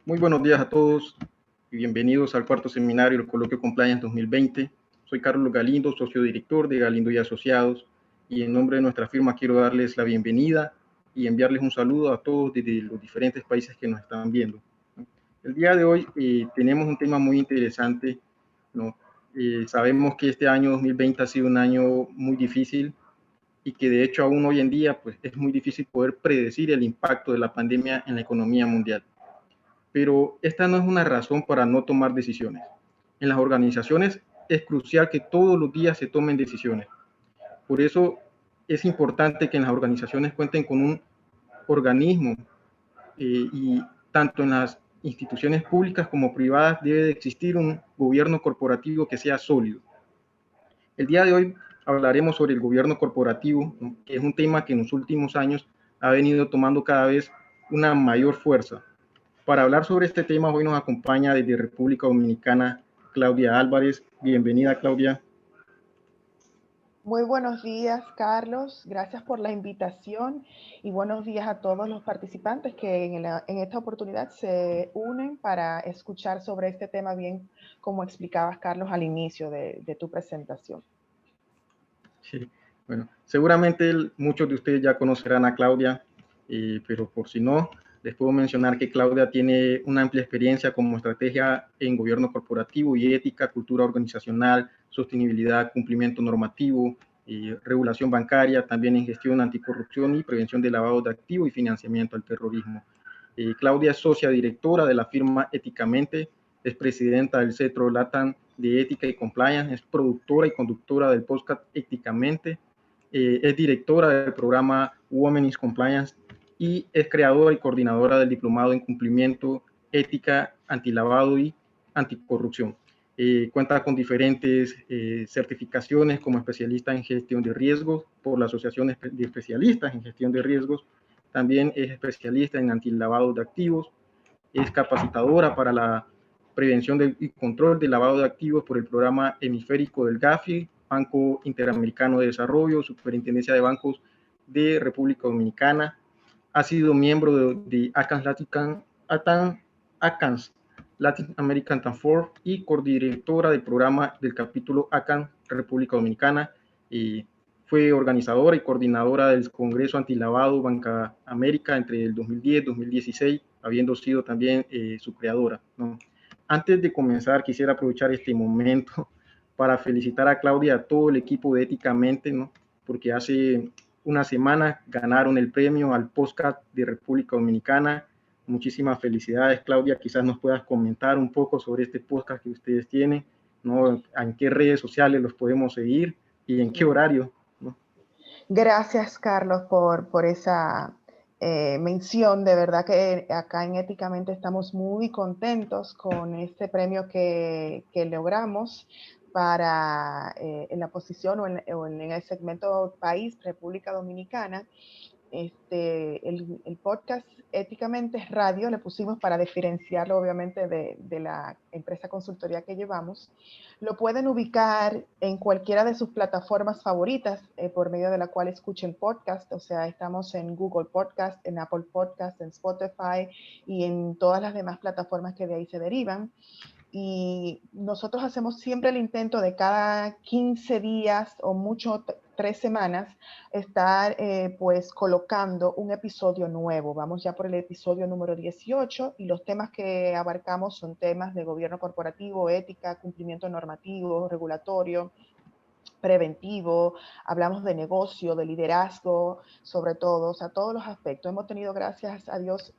Muy buenos días a todos y bienvenidos al cuarto seminario del Coloquio Compliance 2020. Soy Carlos Galindo, socio director de Galindo y Asociados, y en nombre de nuestra firma quiero darles la bienvenida y enviarles un saludo a todos desde los diferentes países que nos están viendo. El día de hoy tenemos un tema muy interesante, ¿no? Sabemos que este año 2020 ha sido un año muy difícil y que de hecho aún hoy en día pues, es muy difícil poder predecir el impacto de la pandemia en la economía mundial. Pero esta no es una razón para no tomar decisiones. En las organizaciones es crucial que todos los días se tomen decisiones. Por eso es importante que en las organizaciones cuenten con un organismo y tanto en las instituciones públicas como privadas debe de existir un gobierno corporativo que sea sólido. El día de hoy hablaremos sobre el gobierno corporativo, ¿no? Que es un tema que en los últimos años ha venido tomando cada vez una mayor fuerza. Para hablar sobre este tema, hoy nos acompaña desde República Dominicana Claudia Álvarez. Bienvenida, Claudia. Muy buenos días, Carlos. Gracias por la invitación y buenos días a todos los participantes que en esta oportunidad se unen para escuchar sobre este tema, bien como explicabas, Carlos, al inicio de tu presentación. Sí, bueno, seguramente muchos de ustedes ya conocerán a Claudia, pero por si no, les puedo mencionar que Claudia tiene una amplia experiencia como estrategia en gobierno corporativo y ética, cultura organizacional, sostenibilidad, cumplimiento normativo, regulación bancaria, también en gestión anticorrupción y prevención de lavado de activos y financiamiento al terrorismo. Claudia es socia directora de la firma Éticamente, es presidenta del Centro LATAM de Ética y Compliance, es productora y conductora del podcast Éticamente, es directora del programa Women in Compliance y es creadora y coordinadora del Diplomado en Cumplimiento, Ética, Antilavado y Anticorrupción. Cuenta con diferentes certificaciones como especialista en gestión de riesgos por la Asociación de Especialistas en Gestión de Riesgos. También es especialista en antilavado de activos, es capacitadora para la prevención y control del lavado de activos por el programa hemisférico del GAFI, Banco Interamericano de Desarrollo, Superintendencia de Bancos de República Dominicana. Ha sido miembro de ACANS Latin American Task Force y codirectora del programa del capítulo ACAN República Dominicana. Y fue organizadora y coordinadora del Congreso Antilavado Banca América entre el 2010 y 2016, habiendo sido también su creadora, ¿no? Antes de comenzar, quisiera aprovechar este momento para felicitar a Claudia y a todo el equipo de Éticamente, ¿no? Porque hace una semana ganaron el premio al podcast de República Dominicana. Muchísimas felicidades, Claudia. Quizás nos puedas comentar un poco sobre este podcast que ustedes tienen, ¿no? En qué redes sociales los podemos seguir y en qué horario, ¿no? Gracias, Carlos, por esa mención. De verdad que acá en Éticamente estamos muy contentos con este premio que logramos para en la posición o en el segmento país, República Dominicana. El podcast Éticamente es radio, le pusimos para diferenciarlo obviamente de la empresa consultoría que llevamos. Lo pueden ubicar en cualquiera de sus plataformas favoritas por medio de la cual escuchen podcast, o sea, estamos en Google Podcast, en Apple Podcast, en Spotify y en todas las demás plataformas que de ahí se derivan. Y nosotros hacemos siempre el intento de cada 15 días o mucho 3 semanas estar pues colocando un episodio nuevo. Vamos ya por el episodio número 18 y los temas que abarcamos son temas de gobierno corporativo, ética, cumplimiento normativo, regulatorio, preventivo, hablamos de negocio, de liderazgo, sobre todo, o sea, todos los aspectos. Hemos tenido, gracias a Dios,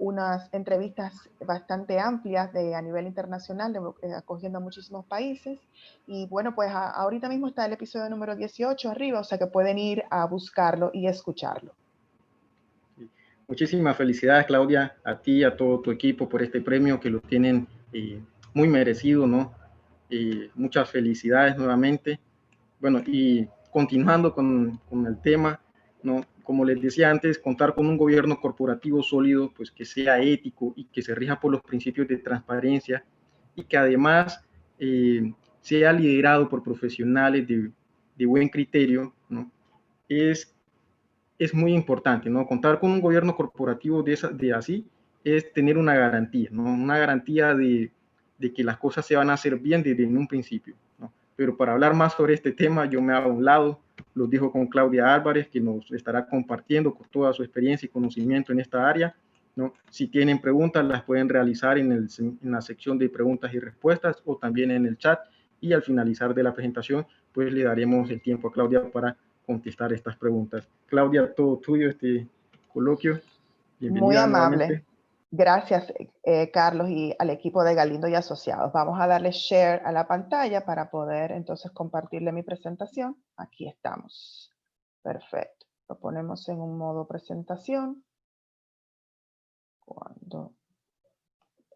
unas entrevistas bastante amplias a nivel internacional, acogiendo a muchísimos países. Y bueno, pues ahorita mismo está el episodio número 18 arriba, o sea que pueden ir a buscarlo y escucharlo. Muchísimas felicidades, Claudia, a ti y a todo tu equipo por este premio que lo tienen muy merecido, ¿no? Muchas felicidades nuevamente. Bueno, y continuando con el tema, ¿no? Como les decía antes, contar con un gobierno corporativo sólido, pues que sea ético y que se rija por los principios de transparencia y que además sea liderado por profesionales de buen criterio, ¿no? Es muy importante, ¿no? Contar con un gobierno corporativo de así es tener una garantía, ¿no? Una garantía de que las cosas se van a hacer bien desde un principio, ¿no? Pero para hablar más sobre este tema, yo me hago a un lado, los dejo con Claudia Álvarez, que nos estará compartiendo con toda su experiencia y conocimiento en esta área, ¿no? Si tienen preguntas, las pueden realizar en la sección de preguntas y respuestas o también en el chat, y al finalizar de la presentación, pues le daremos el tiempo a Claudia para contestar estas preguntas. Claudia, todo tuyo este coloquio. Muy Bienvenida amable. nuevamente. Gracias, Carlos, y al equipo de Galindo y Asociados. Vamos a darle share a la pantalla para poder entonces compartirle mi presentación. Aquí estamos. Perfecto. Lo ponemos en un modo presentación. Cuando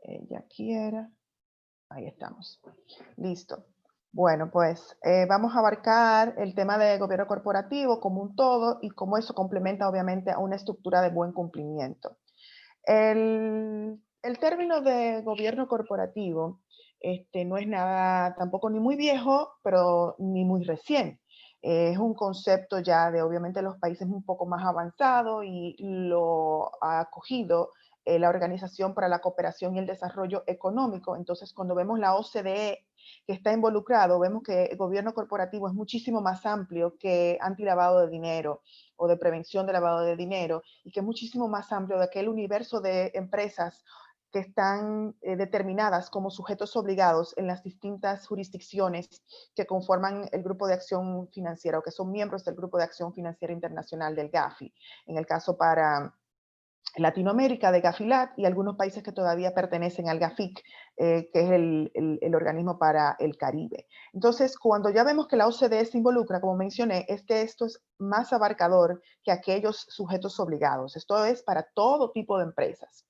ella quiera. Ahí estamos. Listo. Bueno, pues vamos a abarcar el tema de gobierno corporativo como un todo y cómo eso complementa obviamente a una estructura de buen cumplimiento. El término de gobierno corporativo no es nada tampoco ni muy viejo, pero ni muy recién. Es un concepto ya de obviamente los países un poco más avanzado y lo ha acogido la Organización para la Cooperación y el Desarrollo Económico. Entonces, cuando vemos la OCDE que está involucrado, vemos que el gobierno corporativo es muchísimo más amplio que antilavado de dinero o de prevención de lavado de dinero, y que es muchísimo más amplio de aquel universo de empresas que están determinadas como sujetos obligados en las distintas jurisdicciones que conforman el Grupo de Acción Financiera o que son miembros del Grupo de Acción Financiera Internacional del GAFI. En el caso para Latinoamérica de Gafilat y algunos países que todavía pertenecen al GAFIC, que es el organismo para el Caribe. Entonces, cuando ya vemos que la OCDE se involucra, como mencioné, es que esto es más abarcador que aquellos sujetos obligados. Esto es para todo tipo de empresas.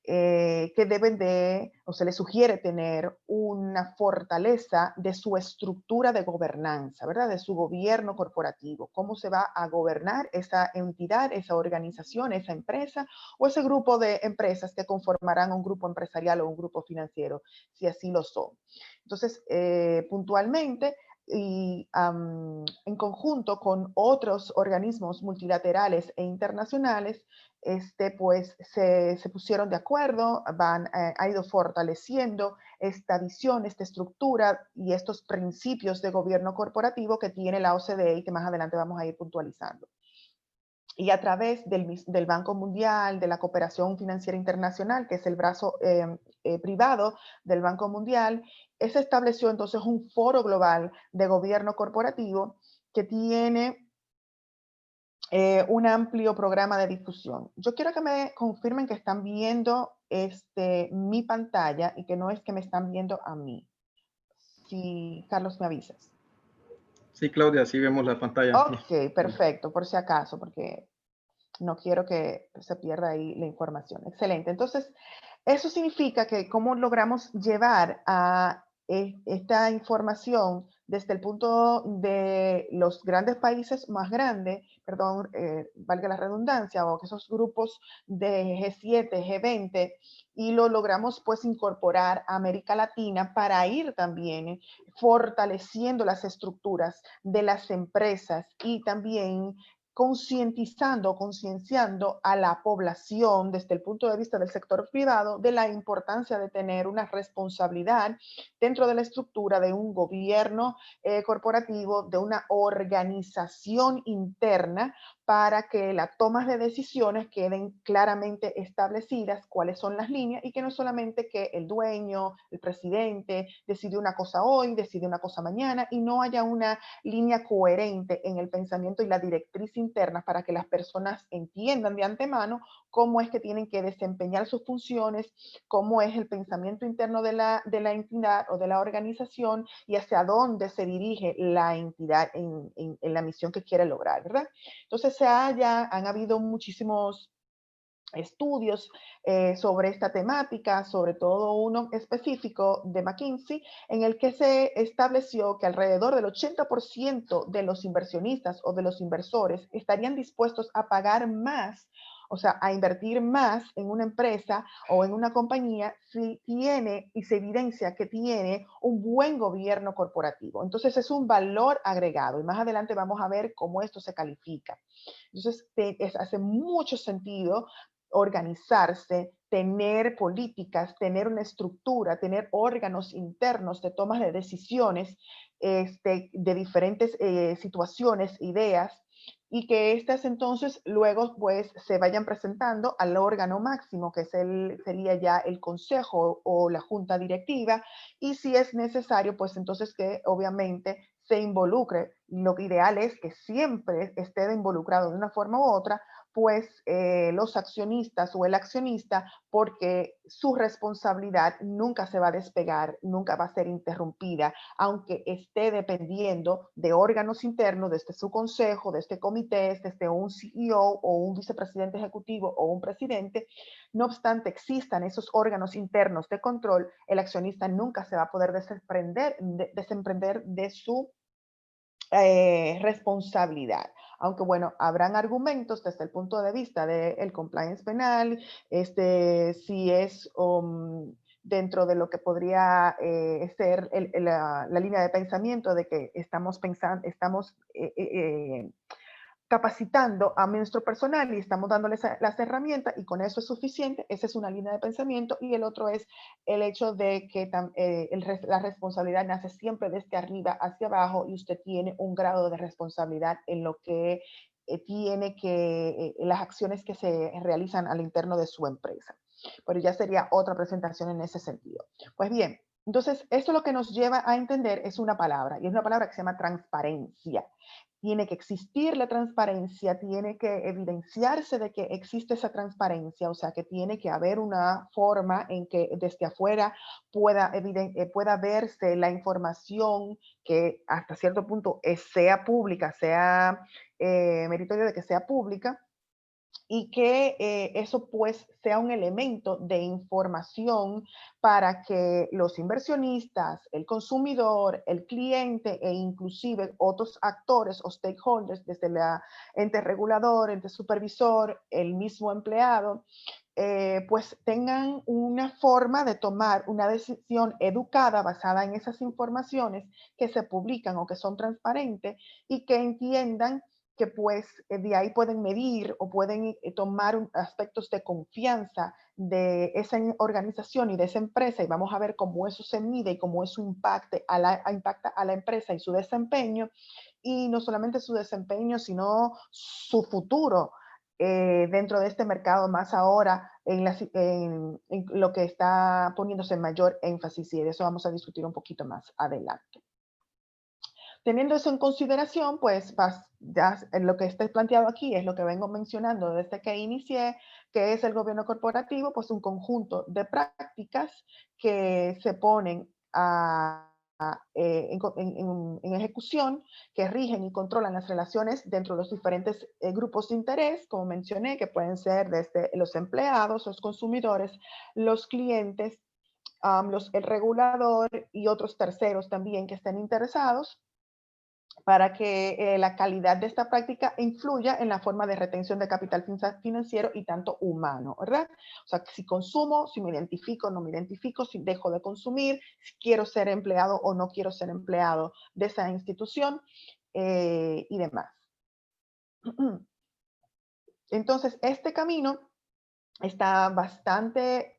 Que deben de, o se les sugiere tener una fortaleza de su estructura de gobernanza, ¿verdad? De su gobierno corporativo, cómo se va a gobernar esa entidad, esa organización, esa empresa o ese grupo de empresas que conformarán un grupo empresarial o un grupo financiero, si así lo son. Entonces, puntualmente, y en conjunto con otros organismos multilaterales e internacionales, pues se pusieron de acuerdo, ha ido fortaleciendo esta visión, esta estructura y estos principios de gobierno corporativo que tiene la OCDE y que más adelante vamos a ir puntualizando. Y a través del Banco Mundial, de la Cooperación Financiera Internacional, que es el brazo privado del Banco Mundial, se estableció entonces un foro global de gobierno corporativo que tiene un amplio programa de difusión. Yo quiero que me confirmen que están viendo mi pantalla y que no es que me están viendo a mí. Si Carlos me avisas. Sí, Claudia, así vemos la pantalla. Ok, perfecto, por si acaso, porque no quiero que se pierda ahí la información. Excelente. Entonces, eso significa que cómo logramos llevar a esta información desde el punto de los grandes países más grandes, perdón, valga la redundancia, o que esos grupos de G7, G20, y lo logramos pues incorporar a América Latina para ir también fortaleciendo las estructuras de las empresas y también concientizando, concienciando a la población desde el punto de vista del sector privado de la importancia de tener una responsabilidad dentro de la estructura de un gobierno corporativo, de una organización interna para que las tomas de decisiones queden claramente establecidas, cuáles son las líneas y que no solamente que el dueño, el presidente decide una cosa hoy, decide una cosa mañana y no haya una línea coherente en el pensamiento y la directriz interna para que las personas entiendan de antemano cómo es que tienen que desempeñar sus funciones, cómo es el pensamiento interno de la entidad o de la organización y hacia dónde se dirige la entidad en la misión que quiere lograr, ¿verdad? Entonces han habido muchísimos estudios sobre esta temática, sobre todo uno específico de McKinsey, en el que se estableció que alrededor del 80% de los inversionistas o de los inversores estarían dispuestos a pagar más, o sea, a invertir más en una empresa o en una compañía si tiene y se evidencia que tiene un buen gobierno corporativo. Entonces es un valor agregado y más adelante vamos a ver cómo esto se califica. Entonces hace mucho sentido organizarse, tener políticas, tener una estructura, tener órganos internos de tomas de decisiones de diferentes situaciones, ideas, y que estas entonces luego pues se vayan presentando al órgano máximo, que sería ya el consejo o la junta directiva, y si es necesario, pues entonces que obviamente se involucre. Lo ideal es que siempre esté involucrado de una forma u otra, pues los accionistas o el accionista, porque su responsabilidad nunca se va a despegar, nunca va a ser interrumpida, aunque esté dependiendo de órganos internos, desde su consejo, de este comité, desde un CEO o un vicepresidente ejecutivo o un presidente. No obstante existan esos órganos internos de control, el accionista nunca se va a poder desemprender de su responsabilidad. Aunque bueno, habrán argumentos desde el punto de vista del compliance penal, si es dentro de lo que podría ser la línea de pensamiento de que estamos capacitando a nuestro personal y estamos dándoles las herramientas y con eso es suficiente. Esa es una línea de pensamiento y el otro es el hecho de que la responsabilidad nace siempre desde arriba hacia abajo y usted tiene un grado de responsabilidad en lo que las acciones que se realizan al interno de su empresa. Pero ya sería otra presentación en ese sentido. Pues bien, entonces esto lo que nos lleva a entender es una palabra y es una palabra que se llama transparencia. Tiene que existir la transparencia, tiene que evidenciarse de que existe esa transparencia, o sea, que tiene que haber una forma en que desde afuera pueda verse la información que hasta cierto punto sea pública, sea meritorio de que sea pública, y que eso pues sea un elemento de información para que los inversionistas, el consumidor, el cliente e inclusive otros actores o stakeholders, desde el ente regulador, ente supervisor, el mismo empleado, pues tengan una forma de tomar una decisión educada basada en esas informaciones que se publican o que son transparentes y que entiendan que pues de ahí pueden medir o pueden tomar aspectos de confianza de esa organización y de esa empresa y vamos a ver cómo eso se mide y cómo eso impacta a la empresa y su desempeño y no solamente su desempeño sino su futuro dentro de este mercado más ahora en lo que está poniéndose mayor énfasis y de eso vamos a discutir un poquito más adelante. Teniendo eso en consideración, pues ya lo que está planteado aquí es lo que vengo mencionando desde que inicié, que es el gobierno corporativo, pues un conjunto de prácticas que se ponen en ejecución, que rigen y controlan las relaciones dentro de los diferentes grupos de interés, como mencioné, que pueden ser desde los empleados, los consumidores, los clientes, el regulador y otros terceros también que estén interesados para que la calidad de esta práctica influya en la forma de retención de capital financiero y tanto humano, ¿verdad? O sea, si consumo, si me identifico, no me identifico, si dejo de consumir, si quiero ser empleado o no quiero ser empleado de esa institución y demás. Entonces, este camino está bastante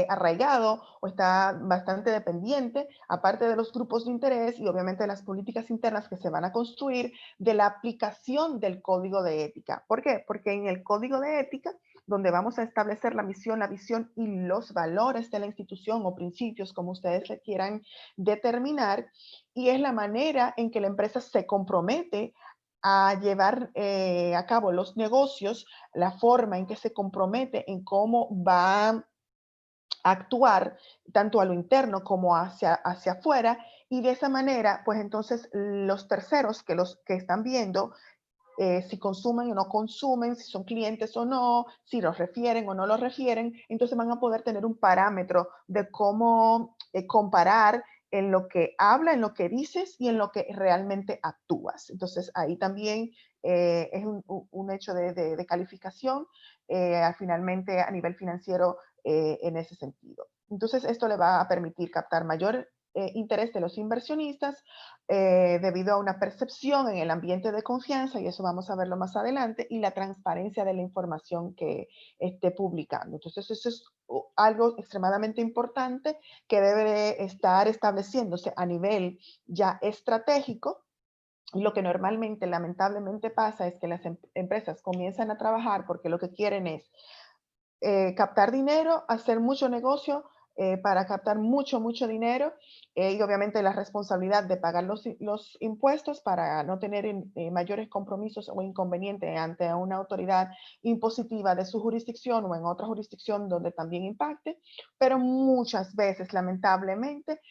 arraigado o está bastante dependiente, aparte de los grupos de interés y obviamente de las políticas internas que se van a construir, de la aplicación del código de ética. ¿Por qué? Porque en el código de ética, donde vamos a establecer la misión, la visión y los valores de la institución o principios, como ustedes le quieran determinar, y es la manera en que la empresa se compromete a llevar a cabo los negocios, la forma en que se compromete en cómo va a actuar tanto a lo interno como hacia afuera y de esa manera, pues entonces los terceros los que están viendo si consumen o no consumen, si son clientes o no, si los refieren o no los refieren, entonces van a poder tener un parámetro de cómo comparar en lo que habla, en lo que dices y en lo que realmente actúas. Entonces ahí también es un hecho de calificación finalmente a nivel financiero en ese sentido. Entonces esto le va a permitir captar mayor interés de los inversionistas debido a una percepción en el ambiente de confianza, y eso vamos a verlo más adelante, y la transparencia de la información que esté publicando. Entonces, eso es algo extremadamente importante que debe de estar estableciéndose a nivel ya estratégico. Y lo que normalmente, lamentablemente pasa es que las empresas comienzan a trabajar porque lo que quieren es captar dinero, hacer mucho negocio para captar mucho dinero, y obviamente la responsabilidad de pagar los impuestos para no tener mayores compromisos o inconvenientes ante una autoridad impositiva de su jurisdicción o en otra jurisdicción donde también impacte, pero muchas veces, lamentablemente,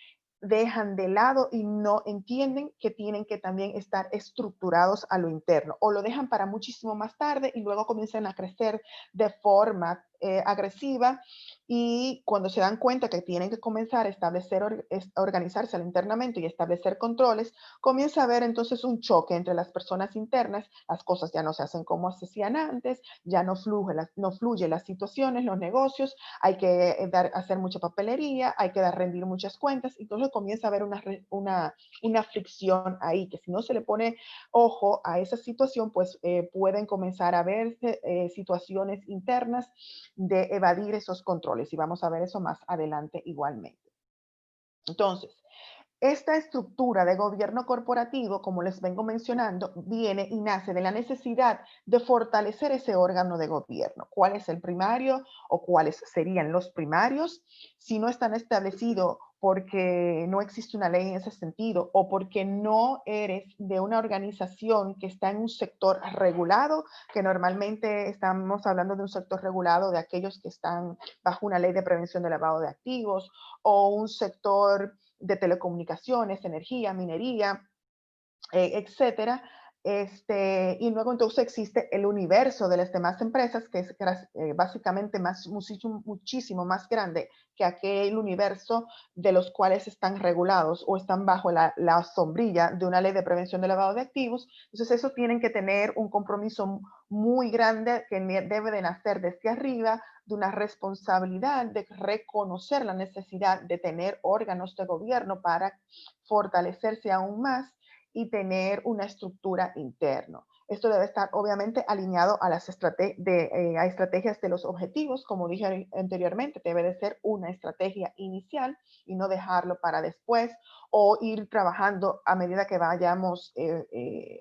dejan de lado y no entienden que tienen que también estar estructurados a lo interno, o lo dejan para muchísimo más tarde y luego comienzan a crecer de forma agresiva, y cuando se dan cuenta que tienen que comenzar a establecer, organizarse internamente y establecer controles, comienza a haber entonces un choque entre las personas internas, las cosas ya no se hacen como se hacían antes, ya no fluye las situaciones, los negocios, hay que hacer mucha papelería, hay que rendir muchas cuentas, y entonces comienza a haber una fricción ahí, que si no se le pone ojo a esa situación, pues pueden comenzar a verse situaciones internas de evadir esos controles, y vamos a ver eso más adelante igualmente. Entonces, esta estructura de gobierno corporativo, como les vengo mencionando, viene y nace de la necesidad de fortalecer ese órgano de gobierno. ¿Cuál es el primario o cuáles serían los primarios? Si no están establecidos porque no existe una ley en ese sentido, o porque no eres de una organización que está en un sector regulado, que normalmente estamos hablando de un sector regulado de aquellos que están bajo una ley de prevención de lavado de activos, o un sector de telecomunicaciones, energía, minería, etcétera. Y luego entonces existe el universo de las demás empresas, que es básicamente muchísimo más grande que aquel universo de los cuales están regulados o están bajo la sombrilla de una ley de prevención de lavado de activos. Entonces, eso tienen que tener un compromiso muy grande que debe de nacer desde arriba, de una responsabilidad de reconocer la necesidad de tener órganos de gobierno para fortalecerse aún más y tener una estructura interna. Esto debe estar obviamente alineado a las a estrategias de los objetivos. Como dije anteriormente, debe de ser una estrategia inicial y no dejarlo para después o ir trabajando a medida que vayamos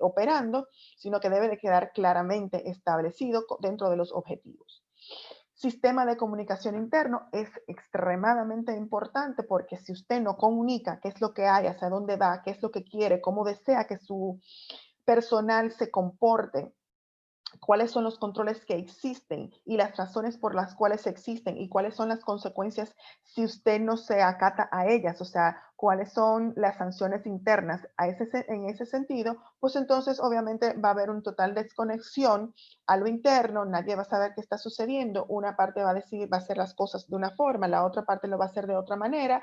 operando, sino que debe de quedar claramente establecido dentro de los objetivos. Sistema de comunicación interno es extremadamente importante, porque si usted no comunica qué es lo que hay, hacia dónde va, qué es lo que quiere, cómo desea que su personal se comporte, cuáles son los controles que existen y las razones por las cuales existen, y cuáles son las consecuencias si usted no se acata a ellas, o sea, cuáles son las sanciones internas en ese sentido, pues entonces obviamente va a haber un total desconexión a lo interno, nadie va a saber qué está sucediendo, una parte va a decir, va a hacer las cosas de una forma, la otra parte lo va a hacer de otra manera,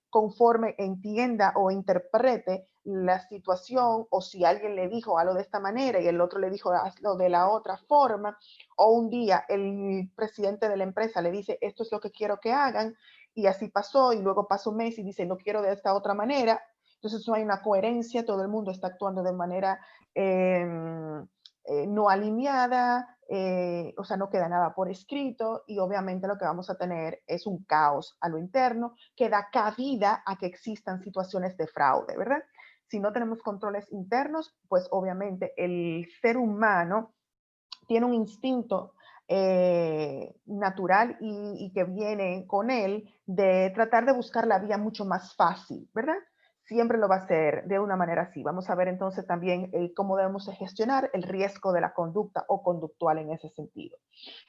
conforme entienda o interprete la situación, o si alguien le dijo algo de esta manera y el otro le dijo hazlo de la otra forma, o un día el presidente de la empresa le dice esto es lo que quiero que hagan, y así pasó, y luego pasa un mes y dice lo quiero de esta otra manera. Entonces no hay una coherencia, todo el mundo está actuando de manera no alineada, o sea, no queda nada por escrito, y obviamente lo que vamos a tener es un caos a lo interno que da cabida a que existan situaciones de fraude, ¿verdad? Si no tenemos controles internos, pues obviamente el ser humano tiene un instinto natural y que viene con él de tratar de buscar la vía mucho más fácil, ¿verdad? Siempre lo va a hacer de una manera así. Vamos a ver entonces también cómo debemos gestionar el riesgo de la conducta o conductual en ese sentido.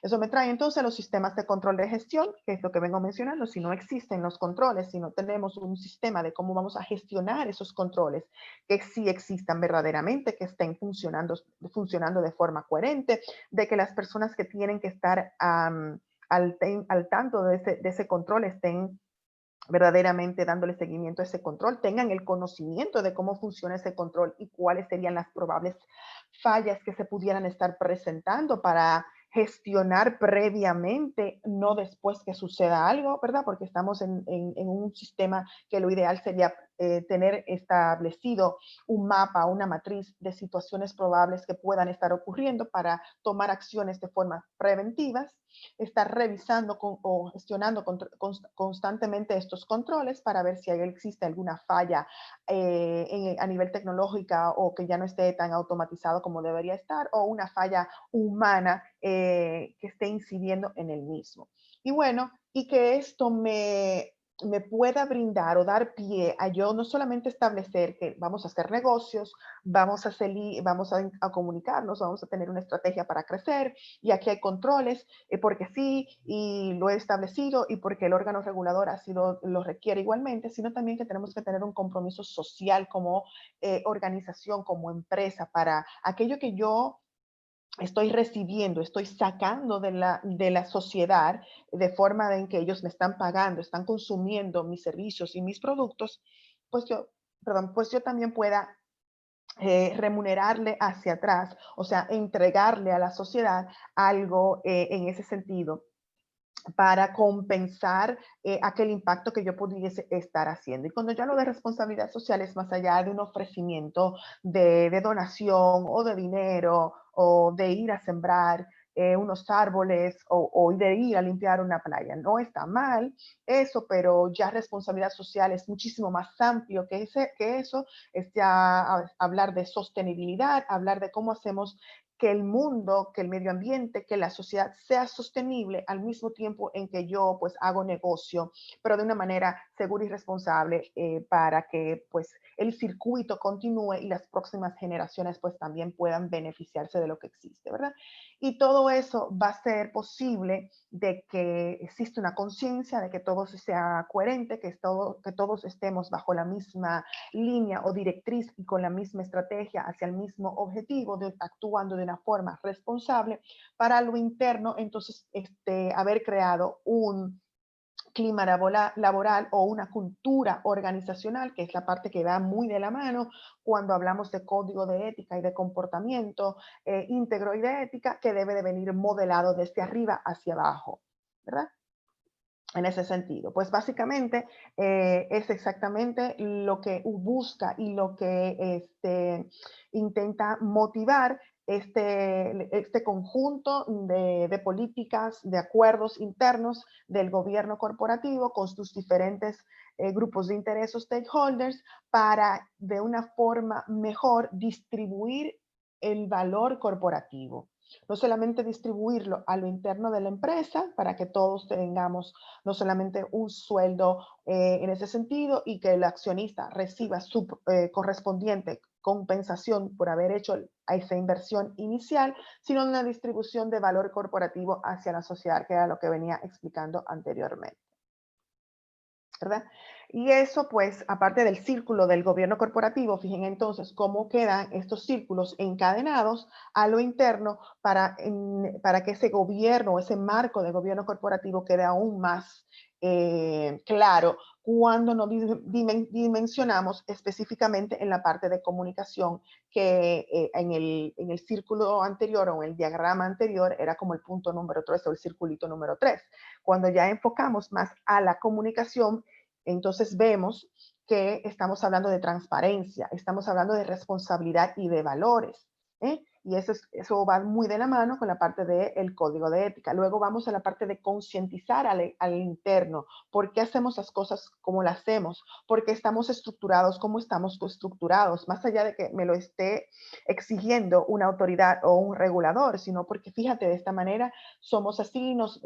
Eso me trae entonces a los sistemas de control de gestión, que es lo que vengo mencionando. Si no existen los controles, si no tenemos un sistema de cómo vamos a gestionar esos controles, que sí existan verdaderamente, que estén funcionando de forma coherente, de que las personas que tienen que estar al tanto de ese control estén verdaderamente dándole seguimiento a ese control, tengan el conocimiento de cómo funciona ese control y cuáles serían las probables fallas que se pudieran estar presentando para gestionar previamente, no después que suceda algo, ¿verdad? Porque estamos en un sistema que lo ideal sería tener establecido un mapa, una matriz de situaciones probables que puedan estar ocurriendo para tomar acciones de forma preventivas, estar revisando o gestionando constantemente estos controles para ver si existe alguna falla a nivel tecnológico o que ya no esté tan automatizado como debería estar, o una falla humana que esté incidiendo en el mismo. Y bueno, y que esto me pueda brindar o dar pie a yo no solamente establecer que vamos a hacer negocios, vamos a comunicarnos, vamos a tener una estrategia para crecer y aquí hay controles porque sí y lo he establecido y porque el órgano regulador así lo requiere igualmente, sino también que tenemos que tener un compromiso social como organización, como empresa para aquello que yo estoy recibiendo, estoy sacando de la sociedad de forma en que ellos me están pagando, están consumiendo mis servicios y mis productos, pues yo también pueda remunerarle hacia atrás, o sea, entregarle a la sociedad algo en ese sentido para compensar aquel impacto que yo pudiese estar haciendo. Y cuando yo hablo de responsabilidad social es más allá de un ofrecimiento de donación o de dinero o de ir a sembrar unos árboles o de ir a limpiar una playa. No está mal eso, pero ya responsabilidad social es muchísimo más amplio que eso. Es ya hablar de sostenibilidad, hablar de cómo hacemos que el mundo, que el medio ambiente, que la sociedad sea sostenible al mismo tiempo en que yo pues hago negocio, pero de una manera segura y responsable para que pues el circuito continúe y las próximas generaciones pues también puedan beneficiarse de lo que existe, ¿verdad? Y todo eso va a ser posible de que existe una conciencia, de que todo sea coherente, que todos estemos bajo la misma línea o directriz y con la misma estrategia hacia el mismo objetivo, actuando de una forma responsable para lo interno, entonces haber creado un clima laboral o una cultura organizacional, que es la parte que va muy de la mano cuando hablamos de código de ética y de comportamiento íntegro y de ética, que debe de venir modelado desde arriba hacia abajo, ¿verdad? En ese sentido, pues básicamente es exactamente lo que busca y lo que intenta motivar este conjunto de políticas, de acuerdos internos del gobierno corporativo con sus diferentes grupos de interés o stakeholders para de una forma mejor distribuir el valor corporativo. No solamente distribuirlo a lo interno de la empresa para que todos tengamos no solamente un sueldo en ese sentido y que el accionista reciba su correspondiente compensación por haber hecho esa inversión inicial, sino una distribución de valor corporativo hacia la sociedad, que era lo que venía explicando anteriormente, ¿verdad? Y eso, pues, aparte del círculo del gobierno corporativo, fíjense entonces cómo quedan estos círculos encadenados a lo interno para que ese gobierno, ese marco de gobierno corporativo quede aún más claro cuando nos dimensionamos específicamente en la parte de comunicación que en el círculo anterior o en el diagrama anterior era como el punto número 3 o el circulito número 3. Cuando ya enfocamos más a la comunicación, entonces vemos que estamos hablando de transparencia, estamos hablando de responsabilidad y de valores. Y eso va muy de la mano con la parte del código de ética. Luego vamos a la parte de concientizar al interno. ¿Por qué hacemos las cosas como las hacemos? ¿Por qué estamos estructurados como estamos estructurados? Más allá de que me lo esté exigiendo una autoridad o un regulador, sino porque fíjate, de esta manera somos así, nos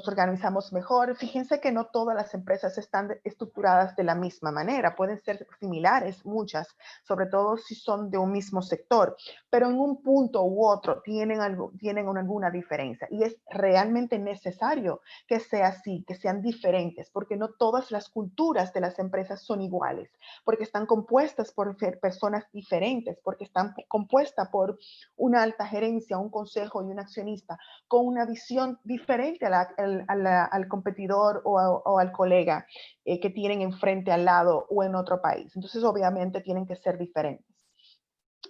organizamos mejor. Fíjense que no todas las empresas están estructuradas de la misma manera, pueden ser similares muchas, sobre todo si son de un mismo sector, pero en un punto u otro tienen alguna diferencia y es realmente necesario que sea así, que sean diferentes, porque no todas las culturas de las empresas son iguales, porque están compuestas por personas diferentes, porque están compuestas por una alta gerencia, un consejo y un accionista con una visión diferente al competidor o al colega que tienen enfrente, al lado o en otro país. Entonces, obviamente, tienen que ser diferentes.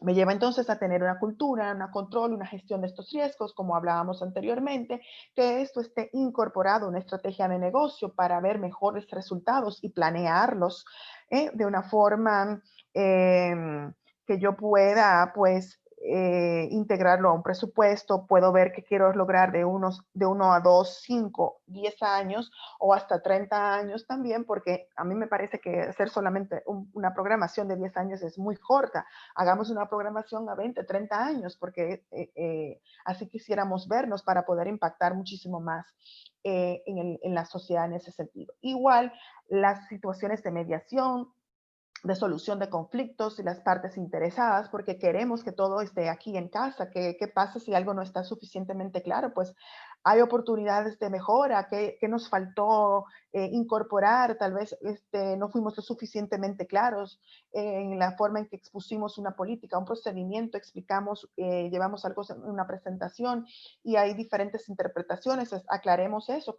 Me lleva entonces a tener una cultura, un control, una gestión de estos riesgos, como hablábamos anteriormente, que esto esté incorporado en una estrategia de negocio para ver mejores resultados y planearlos de una forma que yo pueda, pues, integrarlo a un presupuesto. Puedo ver qué quiero lograr de 1 a 2, 5, 10 años o hasta 30 años también, porque a mí me parece que hacer solamente una programación de 10 años es muy corta. Hagamos una programación a 20, 30 años, porque así quisiéramos vernos para poder impactar muchísimo más en la sociedad en ese sentido. Igual, las situaciones de mediación, de solución de conflictos y las partes interesadas, porque queremos que todo esté aquí en casa. ¿Qué pasa si algo no está suficientemente claro? Pues hay oportunidades de mejora. ¿Qué nos faltó incorporar? Tal vez no fuimos lo suficientemente claros en la forma en que expusimos una política, un procedimiento, explicamos, llevamos algo en una presentación y hay diferentes interpretaciones. Aclaremos eso,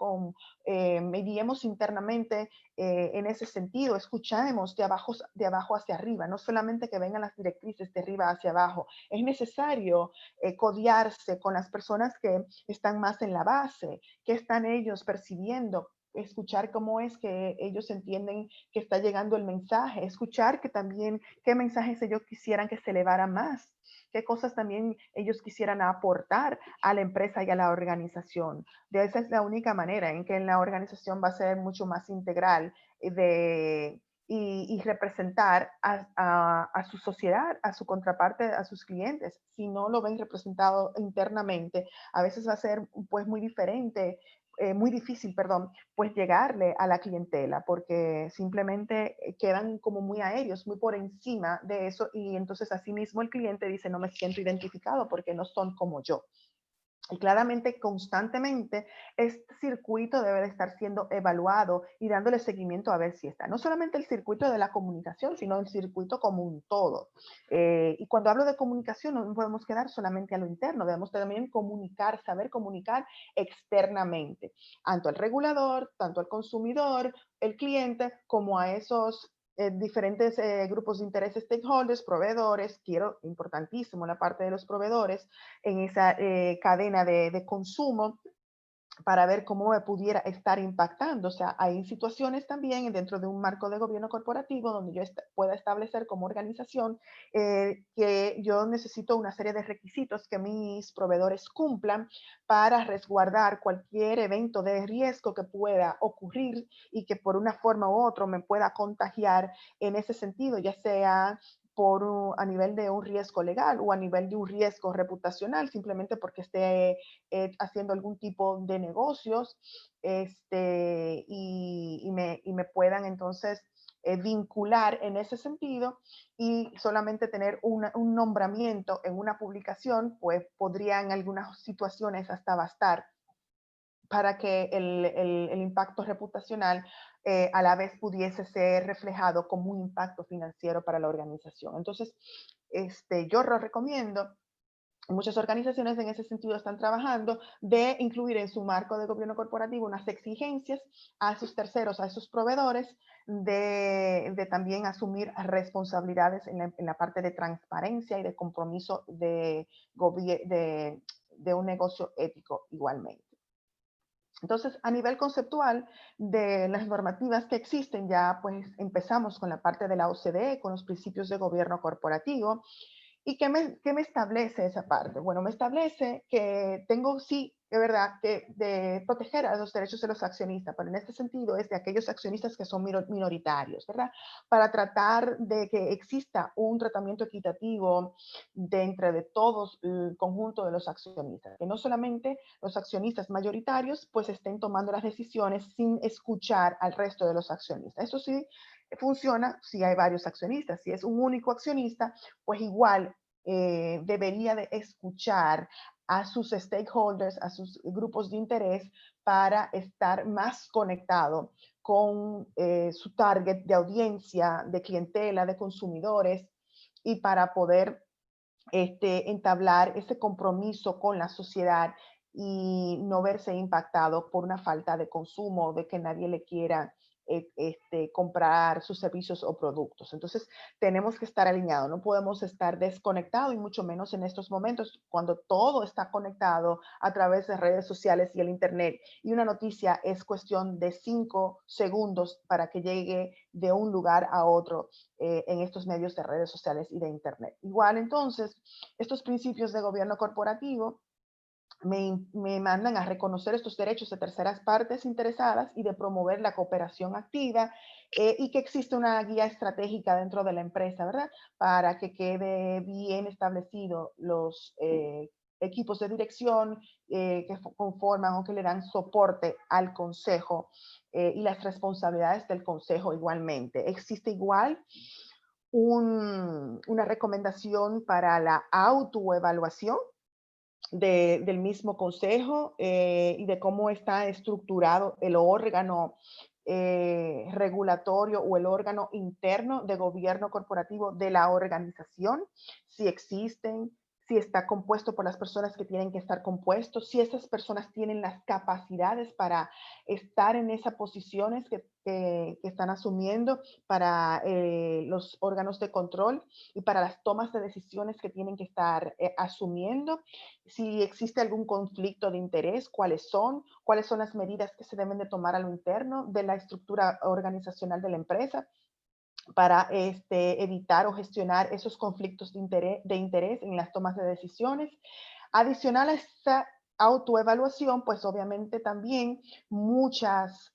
mediemos internamente en ese sentido, escuchemos de abajo hacia arriba, no solamente que vengan las directrices de arriba hacia abajo. Es necesario codiarse con las personas que están más en la base, que están ellos percibiendo, escuchar cómo es que ellos entienden que está llegando el mensaje, escuchar que también qué mensajes ellos quisieran que se elevara más, qué cosas también ellos quisieran aportar a la empresa y a la organización. De esa es la única manera en que la organización va a ser mucho más integral y representar a su sociedad, a su contraparte, a sus clientes. Si no lo ven representado internamente, a veces va a ser pues muy diferente, muy difícil, perdón, pues llegarle a la clientela, porque simplemente quedan como muy aéreos, muy por encima de eso, y entonces así mismo el cliente dice, no me siento identificado porque no son como yo. Y claramente, constantemente, este circuito debe de estar siendo evaluado y dándole seguimiento a ver si está. No solamente el circuito de la comunicación, sino el circuito como un todo. Y cuando hablo de comunicación, no podemos quedar solamente a lo interno, debemos también comunicar, saber comunicar externamente, tanto al regulador, tanto al consumidor, el cliente, como a esos diferentes grupos de interés, stakeholders, proveedores. Quiero, importantísimo la parte de los proveedores en esa cadena de consumo, para ver cómo me pudiera estar impactando. O sea, hay situaciones también dentro de un marco de gobierno corporativo donde yo pueda establecer como organización que yo necesito una serie de requisitos que mis proveedores cumplan para resguardar cualquier evento de riesgo que pueda ocurrir y que por una forma u otra me pueda contagiar en ese sentido, ya sea a nivel de un riesgo legal o a nivel de un riesgo reputacional, simplemente porque esté haciendo algún tipo de negocios y me puedan entonces vincular en ese sentido, y solamente tener un nombramiento en una publicación, pues podría en algunas situaciones hasta bastar para que el impacto reputacional a la vez pudiese ser reflejado como un impacto financiero para la organización. Entonces, yo lo recomiendo. Muchas organizaciones en ese sentido están trabajando de incluir en su marco de gobierno corporativo unas exigencias a sus terceros, a sus proveedores, de también asumir responsabilidades en la parte de transparencia y de compromiso de un negocio ético igualmente. Entonces, a nivel conceptual de las normativas que existen, ya pues empezamos con la parte de la OCDE, con los principios de gobierno corporativo. ¿Y qué me establece esa parte? Bueno, me establece que tengo, sí, de verdad, que de proteger a los derechos de los accionistas, pero en este sentido es de aquellos accionistas que son minoritarios, ¿verdad? Para tratar de que exista un tratamiento equitativo dentro de todos el conjunto de los accionistas, que no solamente los accionistas mayoritarios pues estén tomando las decisiones sin escuchar al resto de los accionistas. Eso sí funciona si hay varios accionistas. Si es un único accionista, pues igual debería de escuchar a sus stakeholders, a sus grupos de interés, para estar más conectado con su target de audiencia, de clientela, de consumidores, y para poder entablar ese compromiso con la sociedad y no verse impactado por una falta de consumo, de que nadie le quiera comprar sus servicios o productos. Entonces, tenemos que estar alineados, no podemos estar desconectados y mucho menos en estos momentos cuando todo está conectado a través de redes sociales y el Internet. Y una noticia es cuestión de 5 segundos para que llegue de un lugar a otro en estos medios de redes sociales y de Internet. Igual, entonces, estos principios de gobierno corporativo me mandan a reconocer estos derechos de terceras partes interesadas y de promover la cooperación activa y que existe una guía estratégica dentro de la empresa, ¿verdad? Para que quede bien establecido los equipos de dirección que conforman o que le dan soporte al consejo y las responsabilidades del consejo igualmente. Existe igual una recomendación para la autoevaluación del mismo consejo y de cómo está estructurado el órgano regulatorio o el órgano interno de gobierno corporativo de la organización, si existen, si está compuesto por las personas que tienen que estar compuestos, si esas personas tienen las capacidades para estar en esas posiciones que están asumiendo para los órganos de control y para las tomas de decisiones que tienen que estar asumiendo, si existe algún conflicto de interés, cuáles son las medidas que se deben de tomar a lo interno de la estructura organizacional de la empresa para evitar o gestionar esos conflictos de interés en las tomas de decisiones. Adicional a esta autoevaluación, pues obviamente también muchas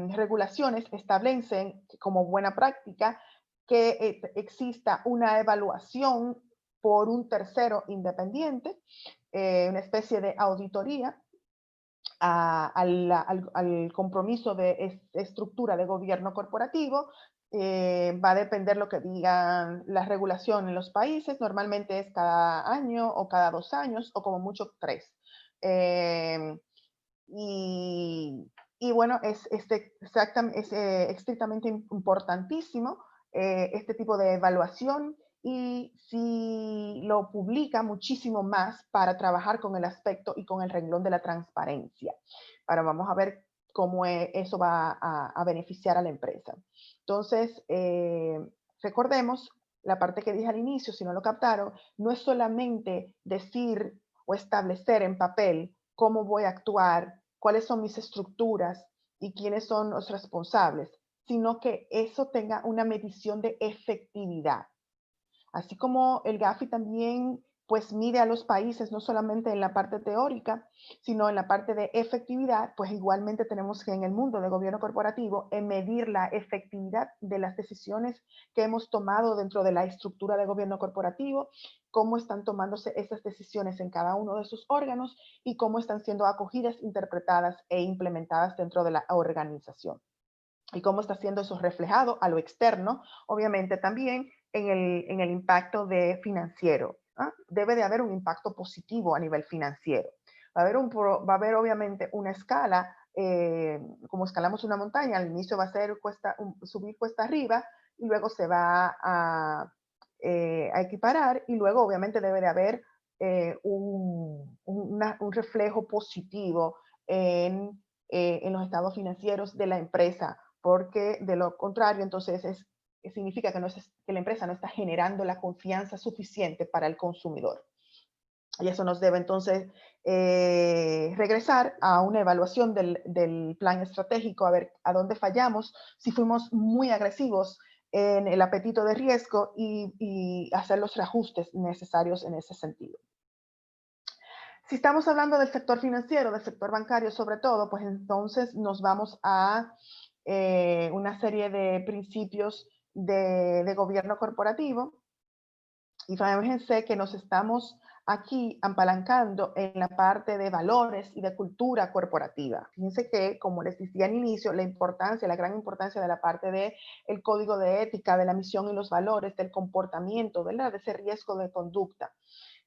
regulaciones establecen como buena práctica que exista una evaluación por un tercero independiente, una especie de auditoría al compromiso de estructura de gobierno corporativo. Va a depender lo que digan la regulación en los países. Normalmente es cada año o cada 2 años o como mucho 3. Y bueno, es estrictamente importantísimo este tipo de evaluación y si lo publica muchísimo más para trabajar con el aspecto y con el renglón de la transparencia. Ahora vamos a ver cómo eso va a beneficiar a la empresa. Entonces, recordemos la parte que dije al inicio, si no lo captaron, no es solamente decir o establecer en papel cómo voy a actuar, cuáles son mis estructuras y quiénes son los responsables, sino que eso tenga una medición de efectividad. Así como el GAFI también pues mide a los países no solamente en la parte teórica, sino en la parte de efectividad, pues igualmente tenemos que en el mundo de gobierno corporativo medir la efectividad de las decisiones que hemos tomado dentro de la estructura de gobierno corporativo, cómo están tomándose esas decisiones en cada uno de sus órganos y cómo están siendo acogidas, interpretadas e implementadas dentro de la organización. Y cómo está siendo eso reflejado a lo externo, obviamente también en el impacto de financiero. Debe de haber un impacto positivo a nivel financiero. Va a haber obviamente una escala, como escalamos una montaña, al inicio va a ser subir cuesta arriba y luego se va a equiparar y luego obviamente debe de haber un reflejo positivo en los estados financieros de la empresa, porque de lo contrario entonces significa que la empresa no está generando la confianza suficiente para el consumidor. Y eso nos debe entonces regresar a una evaluación del plan estratégico, a ver a dónde fallamos, si fuimos muy agresivos en el apetito de riesgo y hacer los reajustes necesarios en ese sentido. Si estamos hablando del sector financiero, del sector bancario sobre todo, pues entonces nos vamos a una serie de principios de gobierno corporativo. Y fíjense que nos estamos aquí apalancando en la parte de valores y de cultura corporativa. Fíjense que, como les decía al inicio, la gran importancia de la parte del código de ética, de la misión y los valores, del comportamiento, ¿verdad? De ese riesgo de conducta.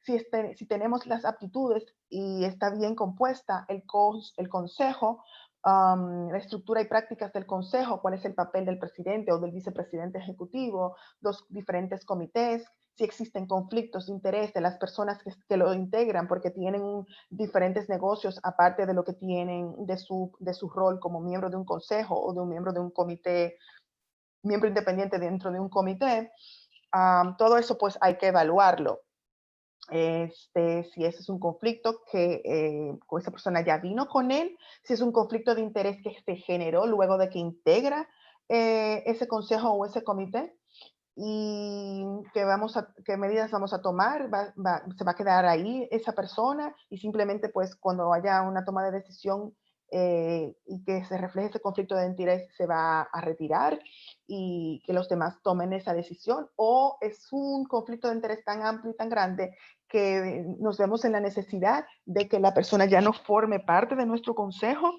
Si tenemos las aptitudes y está bien compuesta, el consejo la estructura y prácticas del consejo, cuál es el papel del presidente o del vicepresidente ejecutivo, los diferentes comités, si existen conflictos de interés de las personas que lo integran porque tienen diferentes negocios aparte de lo que tienen de su rol como miembro de un consejo o de un miembro de un comité, miembro independiente dentro de un comité. Todo eso pues hay que evaluarlo. Si ese es un conflicto que esa persona ya vino con él, si es un conflicto de interés que se generó luego de que integra ese consejo o ese comité, y qué medidas vamos a tomar, se va a quedar ahí esa persona y simplemente pues cuando haya una toma de decisión y que se refleje ese conflicto de interés se va a retirar y que los demás tomen esa decisión, o es un conflicto de interés tan amplio y tan grande que nos vemos en la necesidad de que la persona ya no forme parte de nuestro consejo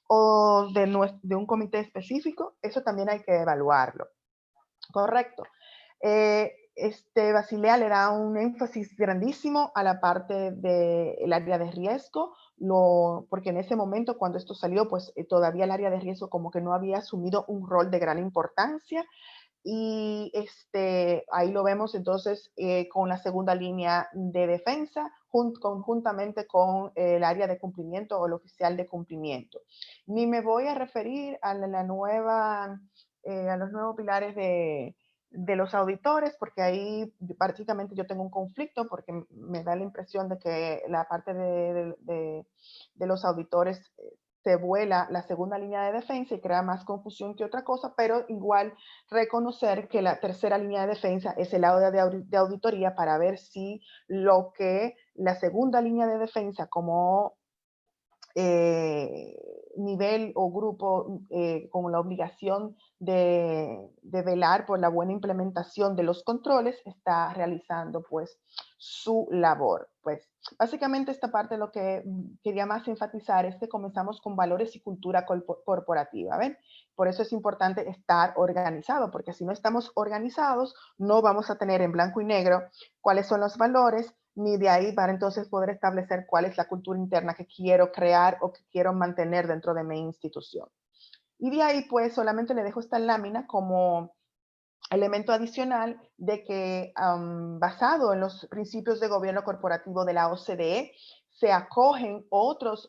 o de un comité específico. Eso también hay que evaluarlo. Correcto. Basilea le da un énfasis grandísimo a la parte del área de riesgo, porque en ese momento cuando esto salió, pues todavía el área de riesgo como que no había asumido un rol de gran importancia, y ahí lo vemos entonces con la segunda línea de defensa, conjuntamente con el área de cumplimiento o el oficial de cumplimiento. Ni me voy a referir a la nueva, a los nuevos pilares de los auditores, porque ahí prácticamente yo tengo un conflicto, porque me da la impresión de que la parte de los auditores se vuela la segunda línea de defensa y crea más confusión que otra cosa, pero igual reconocer que la tercera línea de defensa es el lado de auditoría para ver si lo que la segunda línea de defensa como nivel o grupo con la obligación de velar por la buena implementación de los controles está realizando pues su labor. Pues básicamente esta parte lo que quería más enfatizar es que comenzamos con valores y cultura corporativa, ¿ven? Por eso es importante estar organizado, porque si no estamos organizados no vamos a tener en blanco y negro cuáles son los valores, ni de ahí para entonces poder establecer cuál es la cultura interna que quiero crear o que quiero mantener dentro de mi institución. Y de ahí pues solamente le dejo esta lámina como elemento adicional de que basado en los principios de gobierno corporativo de la OCDE, se acogen otros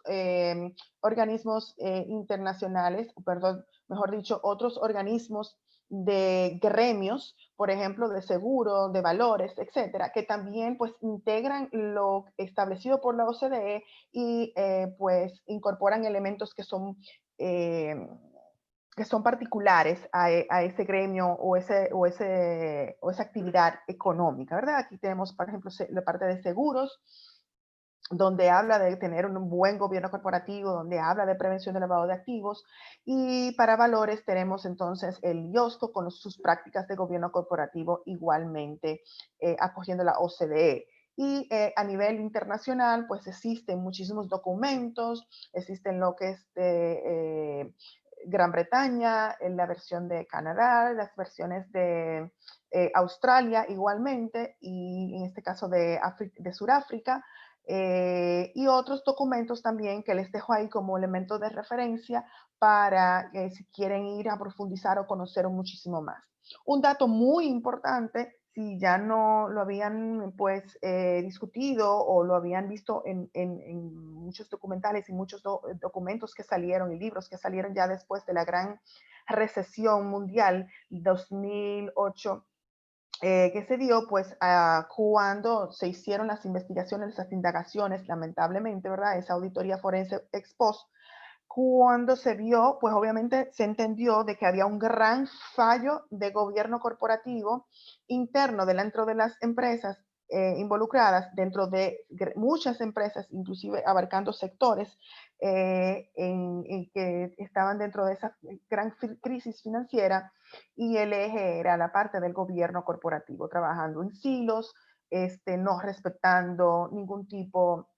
organismos internacionales, perdón, mejor dicho, otros organismos de gremios, por ejemplo, de seguro, de valores, etcétera, que también pues integran lo establecido por la OCDE y pues incorporan elementos que son particulares a ese gremio o esa actividad económica, ¿verdad? Aquí tenemos, por ejemplo, la parte de seguros, donde habla de tener un buen gobierno corporativo, donde habla de prevención del lavado de activos, y para valores tenemos entonces el IOSCO con sus prácticas de gobierno corporativo igualmente acogiendo la OCDE. Y a nivel internacional, pues existen muchísimos documentos, existen lo que es de Gran Bretaña, en la versión de Canadá, las versiones de Australia igualmente, y en este caso de Sudáfrica, y otros documentos también que les dejo ahí como elemento de referencia para si quieren ir a profundizar o conocer muchísimo más. Un dato muy importante, si ya no lo habían pues discutido o lo habían visto en muchos documentales y muchos documentos que salieron y libros que salieron ya después de la gran recesión mundial 2008, que se dio pues cuando se hicieron las investigaciones, las indagaciones, lamentablemente, ¿verdad? Esa auditoría forense ex post, cuando se vio, pues obviamente se entendió de que había un gran fallo de gobierno corporativo interno dentro de las empresas involucradas, dentro de muchas empresas, inclusive abarcando sectores en que estaban dentro de esa gran crisis financiera, y el eje era la parte del gobierno corporativo, trabajando en silos, no respetando ningún tipo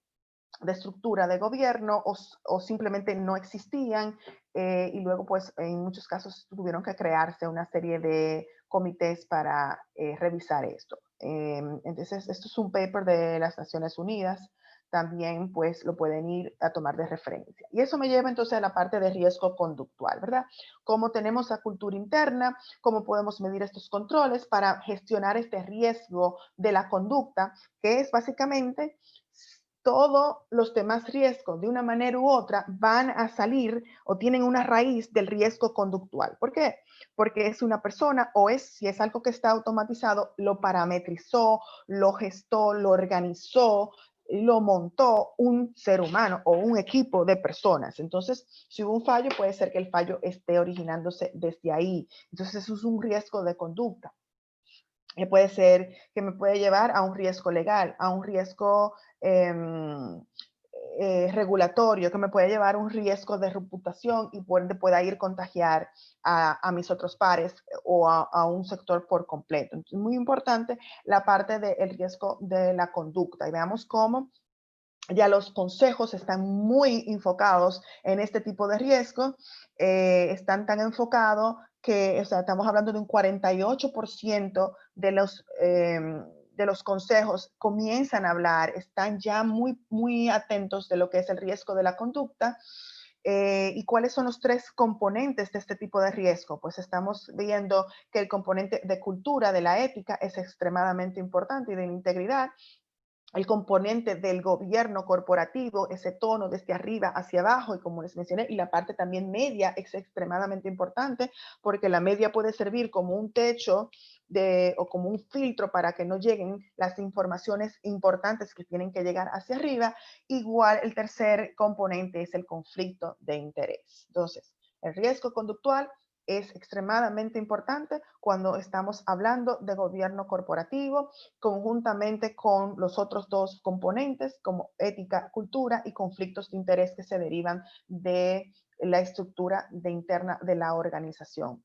de estructura de gobierno o simplemente no existían, y luego pues en muchos casos tuvieron que crearse una serie de comités para revisar esto. Entonces esto es un paper de las Naciones Unidas también pues lo pueden ir a tomar de referencia. Y eso me lleva entonces a la parte de riesgo conductual, ¿verdad? Cómo tenemos la cultura interna, cómo podemos medir estos controles para gestionar este riesgo de la conducta, que es básicamente todos los demás riesgos de una manera u otra van a salir o tienen una raíz del riesgo conductual. ¿Por qué? Porque es una persona o si es algo que está automatizado, lo parametrizó, lo gestó, lo organizó, lo montó un ser humano o un equipo de personas. Entonces, si hubo un fallo, puede ser que el fallo esté originándose desde ahí. Entonces, eso es un riesgo de conducta. Puede ser que me puede llevar a un riesgo legal, a un riesgo regulatorio, que me puede llevar a un riesgo de reputación y pueda ir contagiar a mis otros pares o a un sector por completo. Entonces, es muy importante la parte del riesgo de la conducta. Y veamos cómo ya los consejos están muy enfocados en este tipo de riesgo, están tan enfocados que, o sea, estamos hablando de un 48% de los consejos comienzan a hablar, están ya muy atentos de lo que es el riesgo de la conducta. ¿Y cuáles son los tres componentes de este tipo de riesgo? Pues estamos viendo que el componente de cultura, de la ética, es extremadamente importante y de la integridad. El componente del gobierno corporativo, ese tono desde arriba hacia abajo, y como les mencioné, y la parte también media es extremadamente importante, porque la media puede servir como un techo o como un filtro para que no lleguen las informaciones importantes que tienen que llegar hacia arriba. Igual el tercer componente es el conflicto de interés. Entonces, el riesgo conductual es extremadamente importante cuando estamos hablando de gobierno corporativo, conjuntamente con los otros dos componentes como ética, cultura y conflictos de interés que se derivan de la estructura interna de la organización.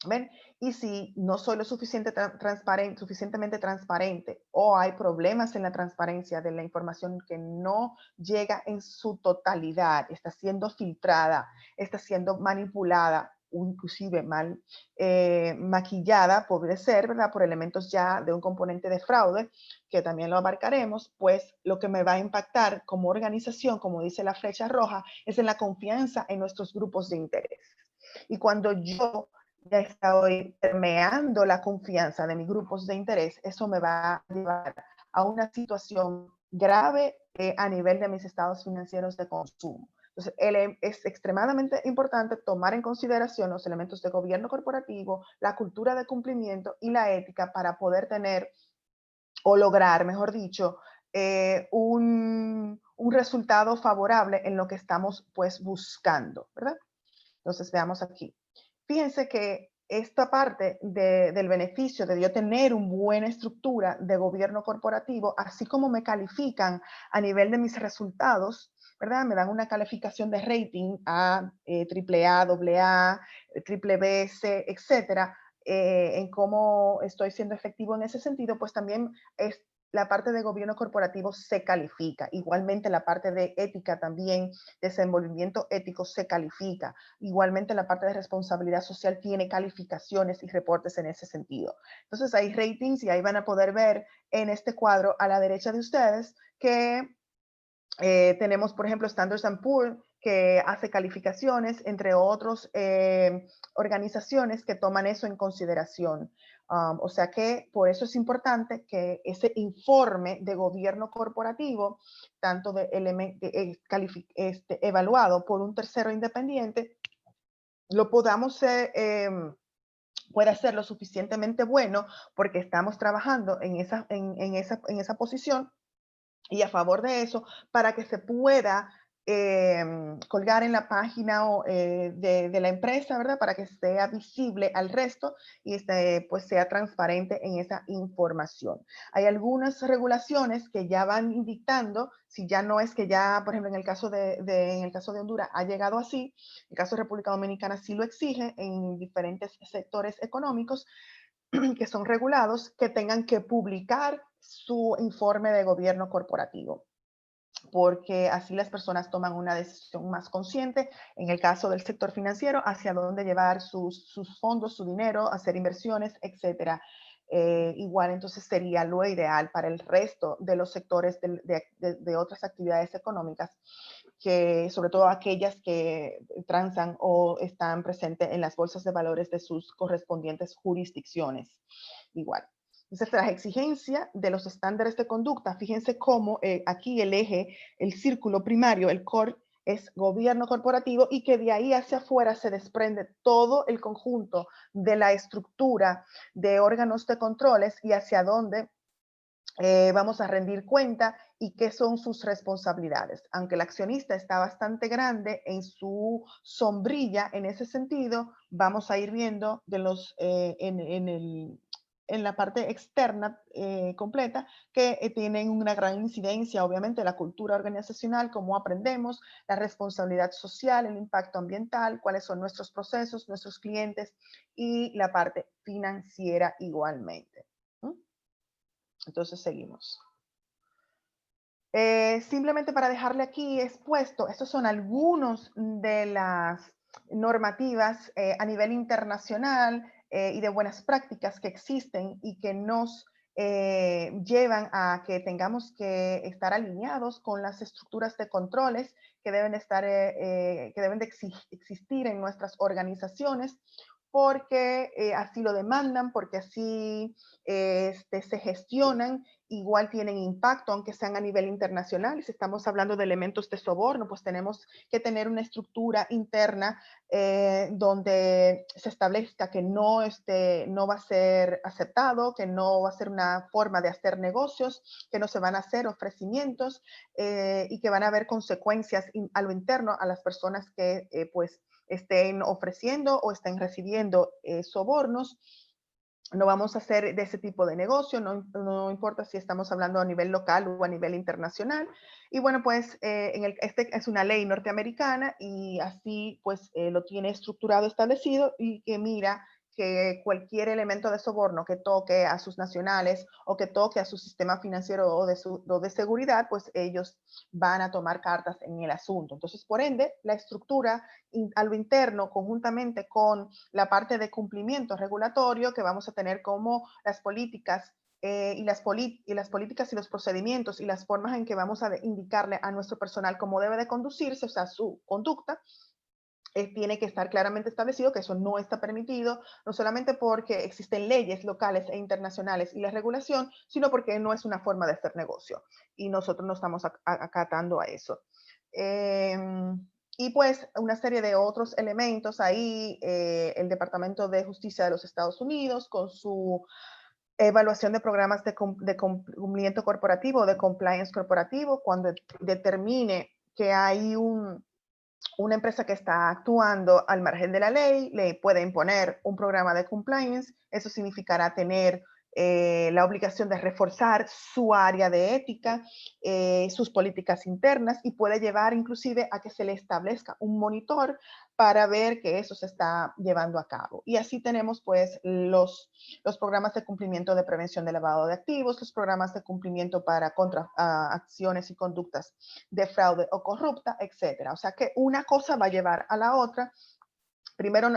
¿Ven? Y si no soy lo suficientemente transparente o hay problemas en la transparencia de la información que no llega en su totalidad, está siendo filtrada, está siendo manipulada, o inclusive mal maquillada, puede ser, ¿verdad? Por elementos ya de un componente de fraude, que también lo abarcaremos, pues lo que me va a impactar como organización, como dice la flecha roja, es en la confianza en nuestros grupos de interés. Y cuando yo ya estoy permeando la confianza de mis grupos de interés, eso me va a llevar a una situación grave a nivel de mis estados financieros de consumo. Entonces, es extremadamente importante tomar en consideración los elementos de gobierno corporativo, la cultura de cumplimiento y la ética para poder tener o lograr, mejor dicho, un resultado favorable en lo que estamos pues buscando, ¿verdad? Entonces, veamos aquí. Fíjense que esta parte del beneficio de yo tener una buena estructura de gobierno corporativo, así como me califican a nivel de mis resultados, ¿verdad? Me dan una calificación de rating A, AAA, AA, triple B, C, etcétera, en cómo estoy siendo efectivo en ese sentido, pues también es la parte de gobierno corporativo se califica. Igualmente la parte de ética también, desenvolvimiento ético se califica. Igualmente la parte de responsabilidad social tiene calificaciones y reportes en ese sentido. Entonces hay ratings y ahí van a poder ver en este cuadro a la derecha de ustedes que tenemos, por ejemplo, Standard & Poor's, que hace calificaciones, entre otras organizaciones que toman eso en consideración. O sea que por eso es importante que ese informe de gobierno corporativo, tanto evaluado por un tercero independiente, lo podamos pueda ser lo suficientemente bueno porque estamos trabajando en esa posición y a favor de eso para que se pueda colgar en la página de la empresa, ¿verdad? Para que sea visible al resto y pues sea transparente en esa información. Hay algunas regulaciones que ya van dictando, si ya no es que ya, por ejemplo, en el caso en el caso de Honduras ha llegado así, en el caso de República Dominicana sí lo exige en diferentes sectores económicos, que son regulados, que tengan que publicar su informe de gobierno corporativo, porque así las personas toman una decisión más consciente, en el caso del sector financiero, hacia dónde llevar sus fondos, su dinero, hacer inversiones, etcétera, igual entonces sería lo ideal para el resto de los sectores de otras actividades económicas, que sobre todo aquellas que transan o están presentes en las bolsas de valores de sus correspondientes jurisdicciones. Igual. Entonces, las exigencias de los estándares de conducta, fíjense cómo aquí el eje, el círculo primario, el core, es gobierno corporativo, y que de ahí hacia afuera se desprende todo el conjunto de la estructura de órganos de controles y hacia dónde vamos a rendir cuenta y qué son sus responsabilidades. Aunque el accionista está bastante grande en su sombrilla en ese sentido, vamos a ir viendo de los, en la parte externa completa, que tienen una gran incidencia, obviamente, la cultura organizacional, cómo aprendemos, la responsabilidad social, el impacto ambiental, cuáles son nuestros procesos, nuestros clientes, y la parte financiera igualmente. Entonces seguimos. Simplemente para dejarle aquí expuesto, estos son algunos de las normativas a nivel internacional y de buenas prácticas que existen y que nos llevan a que tengamos que estar alineados con las estructuras de controles que deben, de existir en nuestras organizaciones, porque así lo demandan, porque así se gestionan, igual tienen impacto, aunque sean a nivel internacional. Y si estamos hablando de elementos de soborno, pues tenemos que tener una estructura interna donde se establezca que no va a ser aceptado, que no va a ser una forma de hacer negocios, que no se van a hacer ofrecimientos y que van a haber consecuencias a lo interno a las personas que pues estén ofreciendo o estén recibiendo sobornos. No vamos a hacer de ese tipo de negocio, no importa si estamos hablando a nivel local o a nivel internacional. Y bueno, pues este es una ley norteamericana y así pues lo tiene estructurado, establecido, y que mira que cualquier elemento de soborno que toque a sus nacionales o que toque a su sistema financiero o de seguridad, pues ellos van a tomar cartas en el asunto. Entonces, por ende, la estructura a lo interno, conjuntamente con la parte de cumplimiento regulatorio, que vamos a tener como las políticas y las políticas y los procedimientos y las formas en que vamos a indicarle a nuestro personal cómo debe de conducirse, o sea, su conducta, tiene que estar claramente establecido que eso no está permitido, no solamente porque existen leyes locales e internacionales y la regulación, sino porque no es una forma de hacer negocio y nosotros no estamos acatando a eso. Y pues una serie de otros elementos ahí, el Departamento de Justicia de los Estados Unidos con su evaluación de programas de cumplimiento corporativo, de compliance corporativo, cuando determine que hay una empresa que está actuando al margen de la ley, le puede imponer un programa de compliance. Eso significará tener la obligación de reforzar su área de ética, sus políticas internas, y puede llevar inclusive a que se le establezca un monitor para ver que eso se está llevando a cabo. Y así tenemos pues los programas de cumplimiento de prevención de lavado de activos, los programas de cumplimiento para contra acciones y conductas de fraude o corrupta, etcétera. O sea que una cosa va a llevar a la otra. Primero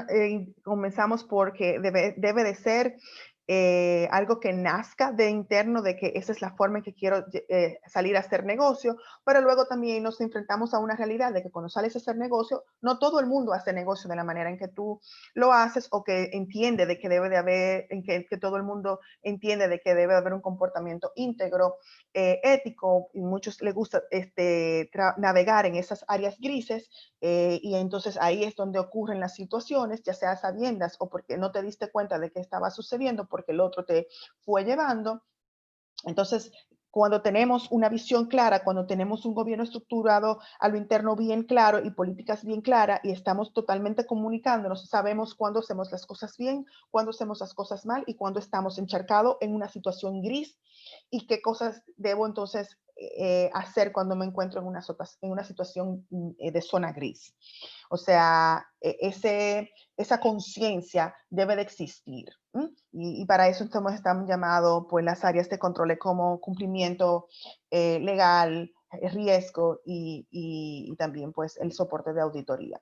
comenzamos porque debe de ser algo que nazca de interno, de que esa es la forma en que quiero salir a hacer negocio, pero luego también nos enfrentamos a una realidad de que cuando sales a hacer negocio, no todo el mundo hace negocio de la manera en que tú lo haces, o que entiende de que debe de haber, que todo el mundo entiende de que debe haber un comportamiento íntegro, ético, y muchos les gusta navegar en esas áreas grises, y entonces ahí es donde ocurren las situaciones, ya sea sabiendas o porque no te diste cuenta de que estaba sucediendo, porque el otro te fue llevando. Entonces, cuando tenemos una visión clara, cuando tenemos un gobierno estructurado a lo interno bien claro y políticas bien claras, y estamos totalmente comunicándonos, sabemos cuándo hacemos las cosas bien, cuándo hacemos las cosas mal y cuándo estamos encharcados en una situación gris, y qué cosas debo entonces hacer cuando me encuentro en una situación de zona gris. O sea, esa conciencia debe de existir. Y para eso estamos llamados pues, las áreas de control como cumplimiento legal, riesgo y también pues, el soporte de auditoría.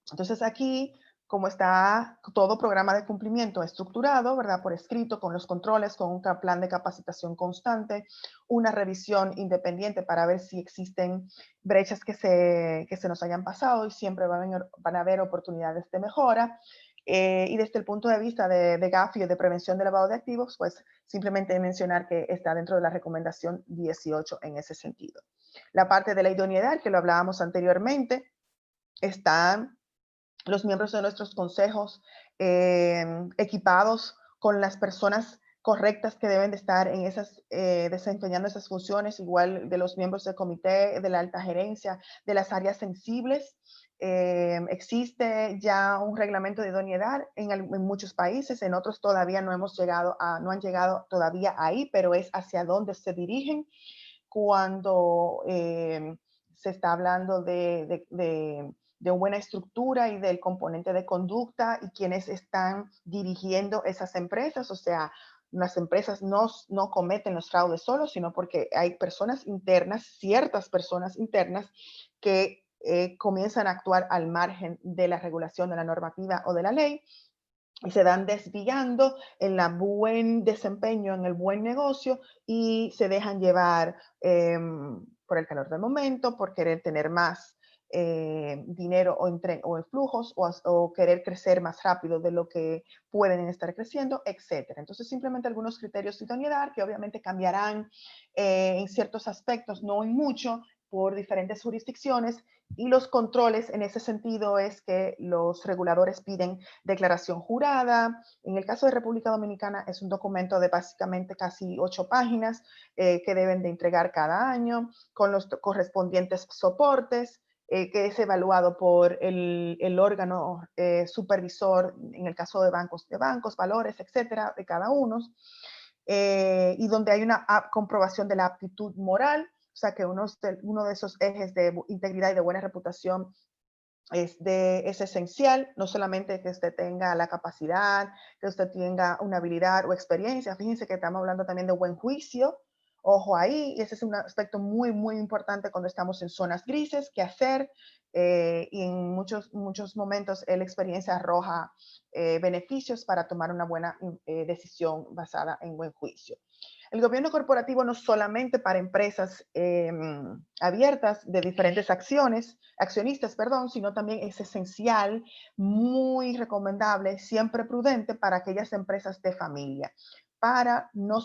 Entonces aquí como está todo programa de cumplimiento estructurado, ¿verdad? Por escrito, con los controles, con un plan de capacitación constante, una revisión independiente para ver si existen brechas que se nos hayan pasado y siempre van a haber oportunidades de mejora. Y desde el punto de vista de GAFI o de prevención de lavado de activos, pues simplemente mencionar que está dentro de la recomendación 18 en ese sentido. La parte de la idoneidad, que lo hablábamos anteriormente, están los miembros de nuestros consejos equipados con las personas correctas que deben de estar en desempeñando esas funciones, igual de los miembros del comité, de la alta gerencia, de las áreas sensibles. Existe ya un reglamento de idoneidad en muchos países, en otros todavía no han llegado todavía ahí, pero es hacia dónde se dirigen cuando se está hablando de buena estructura y del componente de conducta y quienes están dirigiendo esas empresas. O sea, las empresas no cometen los fraudes solos, sino porque hay personas internas, ciertas personas internas, que comienzan a actuar al margen de la regulación, de la normativa o de la ley, y se dan desviando en el buen desempeño, en el buen negocio, y se dejan llevar por el calor del momento, por querer tener más dinero o en flujos, o querer crecer más rápido de lo que pueden estar creciendo, etc. Entonces, simplemente algunos criterios de idoneidad que obviamente cambiarán en ciertos aspectos, no en mucho, por diferentes jurisdicciones, y los controles en ese sentido es que los reguladores piden declaración jurada. En el caso de República Dominicana es un documento de básicamente casi 8 páginas que deben de entregar cada año con los correspondientes soportes, que es evaluado por el órgano supervisor, en el caso de bancos, valores, etcétera, de cada uno, y donde hay una comprobación de la aptitud moral. O sea que uno de esos ejes de integridad y de buena reputación es esencial, no solamente que usted tenga la capacidad, que usted tenga una habilidad o experiencia. Fíjense que estamos hablando también de buen juicio. Ojo ahí, y ese es un aspecto muy, muy importante cuando estamos en zonas grises, qué hacer, y en muchos momentos la experiencia arroja beneficios para tomar una buena decisión basada en buen juicio. El gobierno corporativo no solamente para empresas abiertas de diferentes accionistas, sino también es esencial, muy recomendable, siempre prudente para aquellas empresas de familia, para no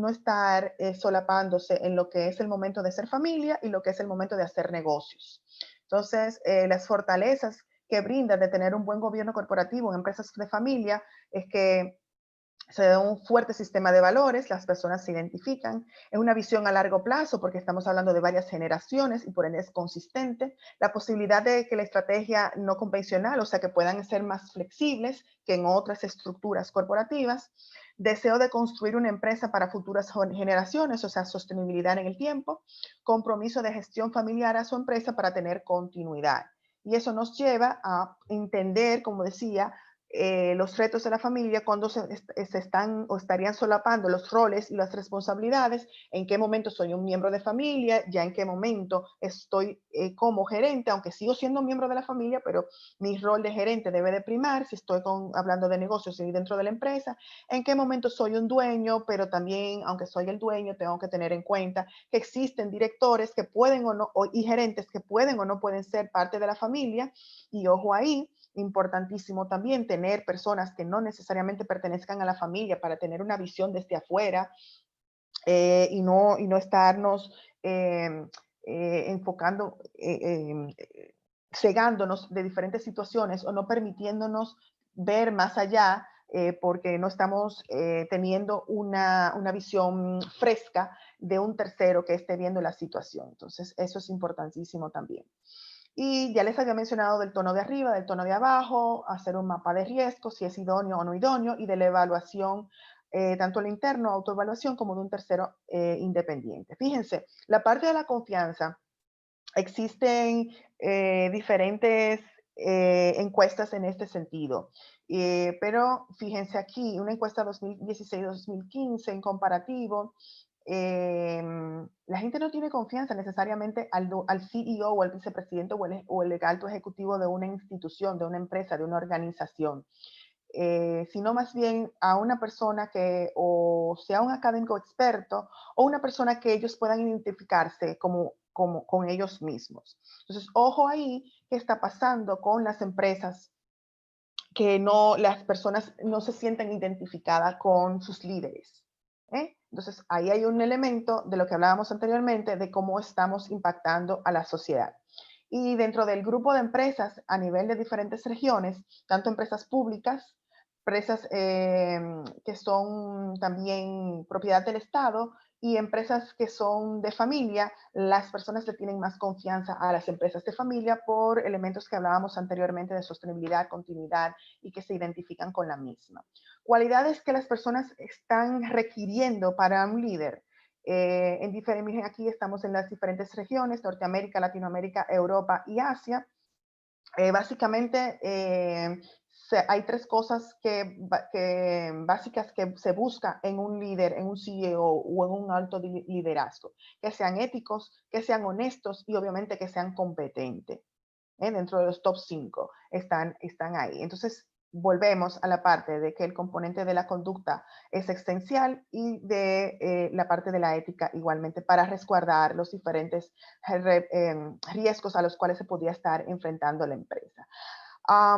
estar solapándose en lo que es el momento de ser familia y lo que es el momento de hacer negocios. Entonces, las fortalezas que brinda de tener un buen gobierno corporativo en empresas de familia es que se da un fuerte sistema de valores, las personas se identifican, es una visión a largo plazo porque estamos hablando de varias generaciones y por ende es consistente, la posibilidad de que la estrategia no convencional, o sea, que puedan ser más flexibles que en otras estructuras corporativas, deseo de construir una empresa para futuras generaciones, o sea, sostenibilidad en el tiempo, compromiso de gestión familiar a su empresa para tener continuidad. Y eso nos lleva a entender, como decía, los retos de la familia cuando se están o estarían solapando los roles y las responsabilidades, en qué momento soy un miembro de familia, ya en qué momento estoy como gerente, aunque sigo siendo miembro de la familia, pero mi rol de gerente debe de primar, si estoy hablando de negocios y dentro de la empresa, en qué momento soy un dueño, pero también, aunque soy el dueño, tengo que tener en cuenta que existen directores que pueden o no, y gerentes que pueden o no pueden ser parte de la familia, y ojo ahí, importantísimo también tener personas que no necesariamente pertenezcan a la familia para tener una visión desde afuera y no estarnos enfocando, cegándonos de diferentes situaciones o no permitiéndonos ver más allá porque no estamos teniendo una visión fresca de un tercero que esté viendo la situación. Entonces, eso es importantísimo también. Y ya les había mencionado del tono de arriba, del tono de abajo, hacer un mapa de riesgo, si es idóneo o no idóneo, y de la evaluación, tanto el interno, autoevaluación, como de un tercero independiente. Fíjense, la parte de la confianza, existen diferentes encuestas en este sentido, pero fíjense aquí, una encuesta 2016-2015 en comparativo, la gente no tiene confianza necesariamente al CEO o al vicepresidente o el alto ejecutivo de una institución, de una empresa, de una organización. Sino más bien a una persona que o sea un académico experto o una persona que ellos puedan identificarse con ellos mismos. Entonces, ojo ahí qué está pasando con las empresas que no, las personas no se sienten identificadas con sus líderes. Entonces, ahí hay un elemento de lo que hablábamos anteriormente, de cómo estamos impactando a la sociedad. Y dentro del grupo de empresas a nivel de diferentes regiones, tanto empresas públicas, empresas que son también propiedad del Estado y empresas que son de familia, las personas le tienen más confianza a las empresas de familia por elementos que hablábamos anteriormente de sostenibilidad, continuidad y que se identifican con la misma. Cualidades que las personas están requiriendo para un líder. Aquí estamos en las diferentes regiones, Norteamérica, Latinoamérica, Europa y Asia. Básicamente, hay tres cosas básicas que se busca en un líder, en un CEO o en un alto liderazgo, que sean éticos, que sean honestos y obviamente que sean competentes. Dentro de los top 5 están ahí. Entonces, volvemos a la parte de que el componente de la conducta es esencial y de la parte de la ética igualmente para resguardar los diferentes riesgos a los cuales se podía estar enfrentando la empresa.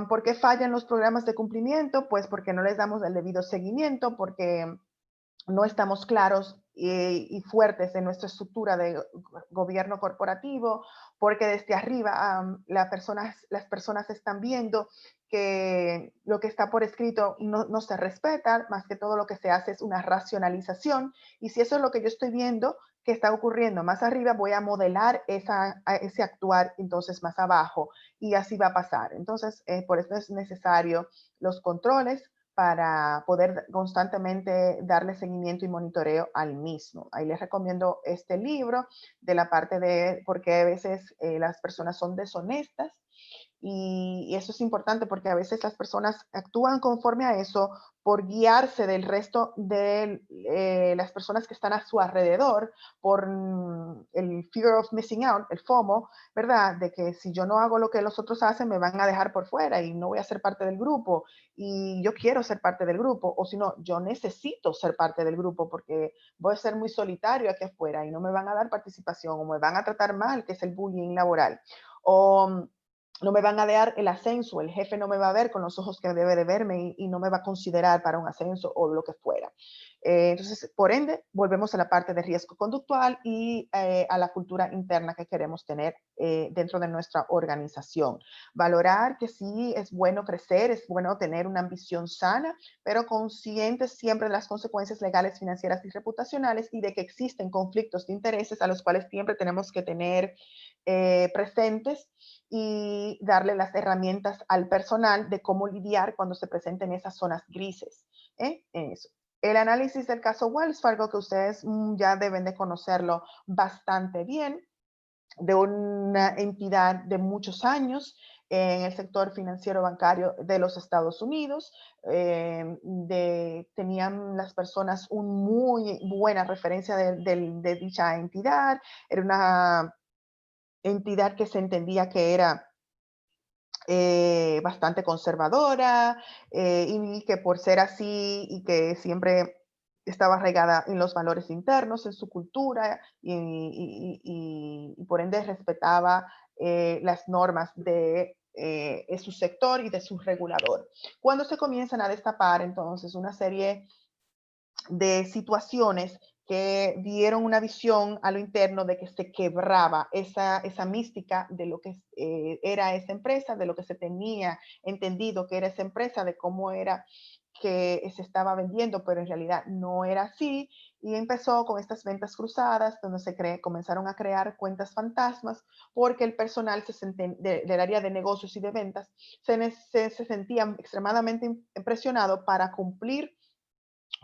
¿Por qué fallan los programas de cumplimiento? Pues porque no les damos el debido seguimiento, porque no estamos claros y fuertes en nuestra estructura de gobierno corporativo, porque desde arriba las personas están viendo que lo que está por escrito no se respeta, más que todo lo que se hace es una racionalización, y si eso es lo que yo estoy viendo que está ocurriendo más arriba, voy a modelar ese actuar entonces más abajo, y así va a pasar. Entonces, por eso es necesario los controles, para poder constantemente darle seguimiento y monitoreo al mismo. Ahí les recomiendo este libro de la parte de por qué a veces las personas son deshonestas, y eso es importante porque a veces las personas actúan conforme a eso por guiarse del resto de las personas que están a su alrededor, por el fear of missing out, el FOMO, ¿verdad? De que si yo no hago lo que los otros hacen, me van a dejar por fuera y no voy a ser parte del grupo, y yo quiero ser parte del grupo, o si no, yo necesito ser parte del grupo porque voy a ser muy solitario aquí afuera y no me van a dar participación, o me van a tratar mal, que es el bullying laboral, o no me van a dar el ascenso, el jefe no me va a ver con los ojos que debe de verme y no me va a considerar para un ascenso o lo que fuera. Entonces, por ende, volvemos a la parte de riesgo conductual y a la cultura interna que queremos tener dentro de nuestra organización. Valorar que sí es bueno crecer, es bueno tener una ambición sana, pero conscientes siempre de las consecuencias legales, financieras y reputacionales, y de que existen conflictos de intereses a los cuales siempre tenemos que tener presentes, y darle las herramientas al personal de cómo lidiar cuando se presenten esas zonas grises. En eso. El análisis del caso Wells Fargo, que ustedes ya deben de conocerlo bastante bien, de una entidad de muchos años en el sector financiero bancario de los Estados Unidos. Tenían las personas una muy buena referencia de dicha entidad. Era una entidad que se entendía que era bastante conservadora, y que por ser así y que siempre estaba arraigada en los valores internos, en su cultura, y por ende respetaba las normas de su sector y de su regulador. Cuando se comienzan a destapar entonces una serie de situaciones que dieron una visión a lo interno de que se quebraba esa mística de lo que era esa empresa, de lo que se tenía entendido que era esa empresa, de cómo era que se estaba vendiendo, pero en realidad no era así, y empezó con estas ventas cruzadas, donde comenzaron a crear cuentas fantasmas, porque el personal del área de negocios y de ventas se sentía extremadamente impresionado para cumplir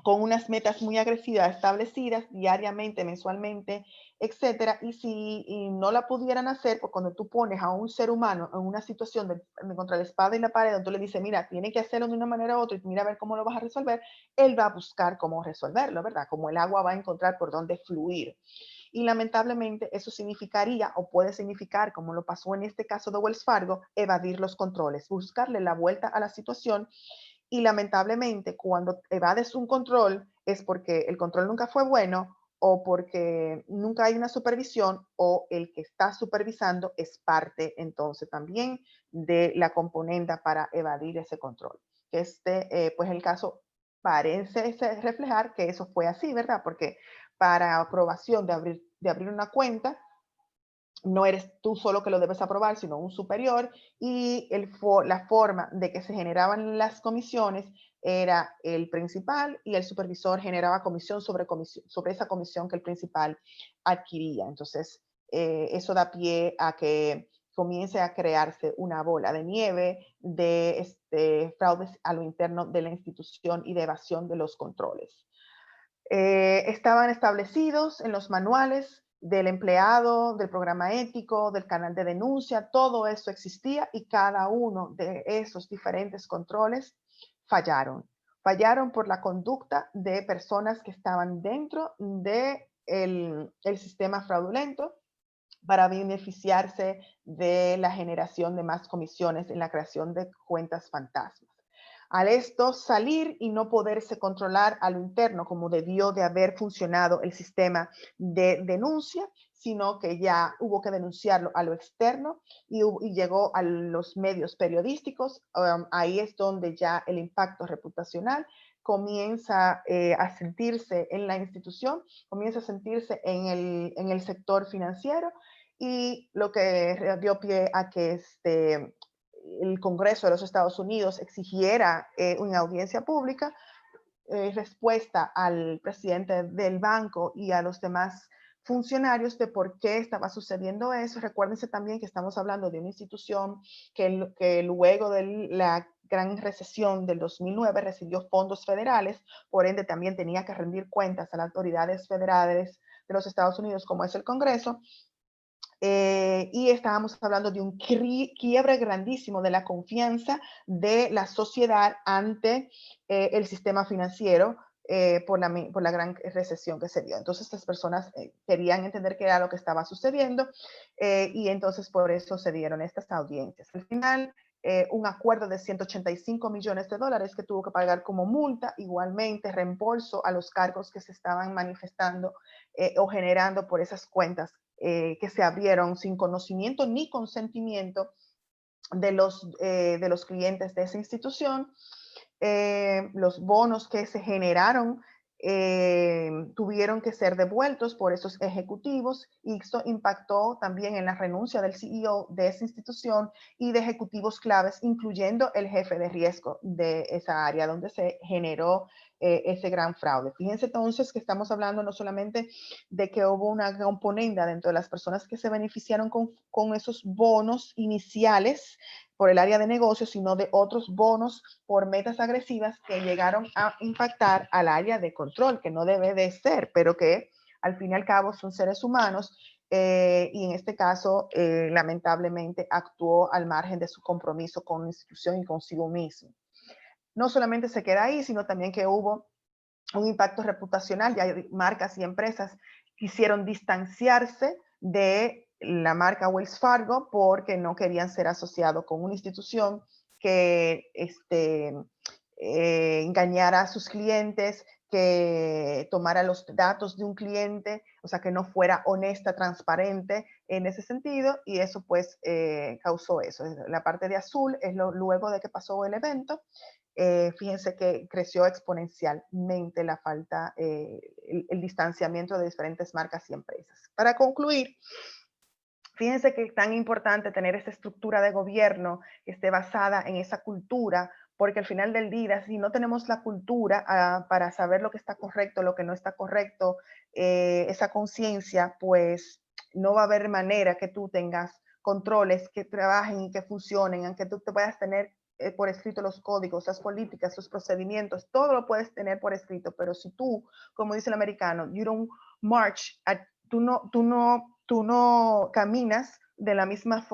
con unas metas muy agresivas establecidas diariamente, mensualmente, etcétera, y no la pudieran hacer, pues cuando tú pones a un ser humano en una situación de contra la espada y la pared, donde tú le dices, mira, tiene que hacerlo de una manera u otra y mira a ver cómo lo vas a resolver, él va a buscar cómo resolverlo, ¿verdad? Como el agua va a encontrar por dónde fluir. Y lamentablemente eso significaría o puede significar, como lo pasó en este caso de Wells Fargo, evadir los controles, buscarle la vuelta a la situación. Y lamentablemente, cuando evades un control, es porque el control nunca fue bueno o porque nunca hay una supervisión o el que está supervisando es parte entonces también de la componenda para evadir ese control. Pues el caso parece reflejar que eso fue así, ¿verdad? Porque para aprobación de abrir una cuenta, no eres tú solo que lo debes aprobar, sino un superior, y la forma de que se generaban las comisiones era el principal y el supervisor generaba comisión sobre esa comisión que el principal adquiría. Entonces, eso da pie a que comience a crearse una bola de nieve de fraudes a lo interno de la institución y de evasión de los controles. Estaban establecidos en los manuales del empleado, del programa ético, del canal de denuncia, todo eso existía y cada uno de esos diferentes controles fallaron. Fallaron por la conducta de personas que estaban dentro del el sistema fraudulento para beneficiarse de la generación de más comisiones en la creación de cuentas fantasmas. Al esto salir y no poderse controlar a lo interno como debió de haber funcionado el sistema de denuncia, sino que ya hubo que denunciarlo a lo externo y llegó a los medios periodísticos. Ahí es donde ya el impacto reputacional comienza a sentirse en la institución, comienza a sentirse en el sector financiero y lo que dio pie a que el Congreso de los Estados Unidos exigiera una audiencia pública, respuesta al presidente del banco y a los demás funcionarios de por qué estaba sucediendo eso. Recuérdense también que estamos hablando de una institución que luego de la gran recesión del 2009 recibió fondos federales, por ende también tenía que rendir cuentas a las autoridades federales de los Estados Unidos, como es el Congreso, y estábamos hablando de un quiebre grandísimo de la confianza de la sociedad ante el sistema financiero por la gran recesión que se dio. Entonces, estas personas querían entender qué era lo que estaba sucediendo y entonces por eso se dieron estas audiencias. Al final, un acuerdo de 185 millones de dólares que tuvo que pagar como multa, igualmente reembolso a los cargos que se estaban manifestando o generando por esas cuentas que se abrieron sin conocimiento ni consentimiento de los clientes de esa institución. Los bonos que se generaron tuvieron que ser devueltos por esos ejecutivos y esto impactó también en la renuncia del CEO de esa institución y de ejecutivos claves, incluyendo el jefe de riesgo de esa área donde se generó ese gran fraude. Fíjense entonces que estamos hablando no solamente de que hubo una componenda dentro de las personas que se beneficiaron con esos bonos iniciales por el área de negocios, sino de otros bonos por metas agresivas que llegaron a impactar al área de control, que no debe de ser, pero que al fin y al cabo son seres humanos y en este caso lamentablemente actuó al margen de su compromiso con la institución y consigo mismo. No solamente se queda ahí, sino también que hubo un impacto reputacional, ya marcas y empresas quisieron distanciarse de la marca Wells Fargo porque no querían ser asociados con una institución que engañara a sus clientes, que tomara los datos de un cliente, o sea, que no fuera honesta, transparente en ese sentido, y eso pues causó eso. La parte de azul es luego de que pasó el evento. Fíjense que creció exponencialmente la falta, el distanciamiento de diferentes marcas y empresas. Para concluir, fíjense que es tan importante tener esa estructura de gobierno que esté basada en esa cultura, porque al final del día, si no tenemos la cultura para saber lo que está correcto, lo que no está correcto, esa conciencia, pues no va a haber manera que tú tengas controles que trabajen y que funcionen, aunque tú te puedas tener por escrito los códigos, las políticas, los procedimientos, todo lo puedes tener por escrito, pero si tú, como dice el americano, you don't march, tú no caminas de la misma,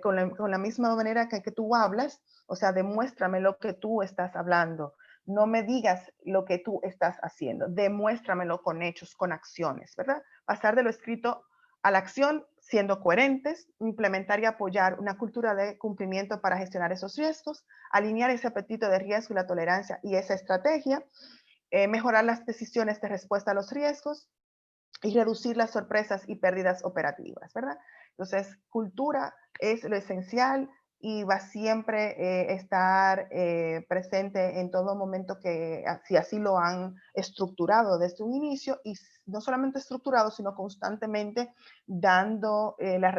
con la misma manera que tú hablas, o sea, demuéstrame lo que tú estás hablando. No me digas lo que tú estás haciendo, demuéstramelo con hechos, con acciones, ¿verdad? Pasar de lo escrito a la acción, siendo coherentes, implementar y apoyar una cultura de cumplimiento para gestionar esos riesgos, alinear ese apetito de riesgo y la tolerancia y esa estrategia, mejorar las decisiones de respuesta a los riesgos y reducir las sorpresas y pérdidas operativas, ¿verdad? Entonces, cultura es lo esencial y va siempre estar presente en todo momento que si así lo han estructurado desde un inicio y no solamente estructurado, sino constantemente dando la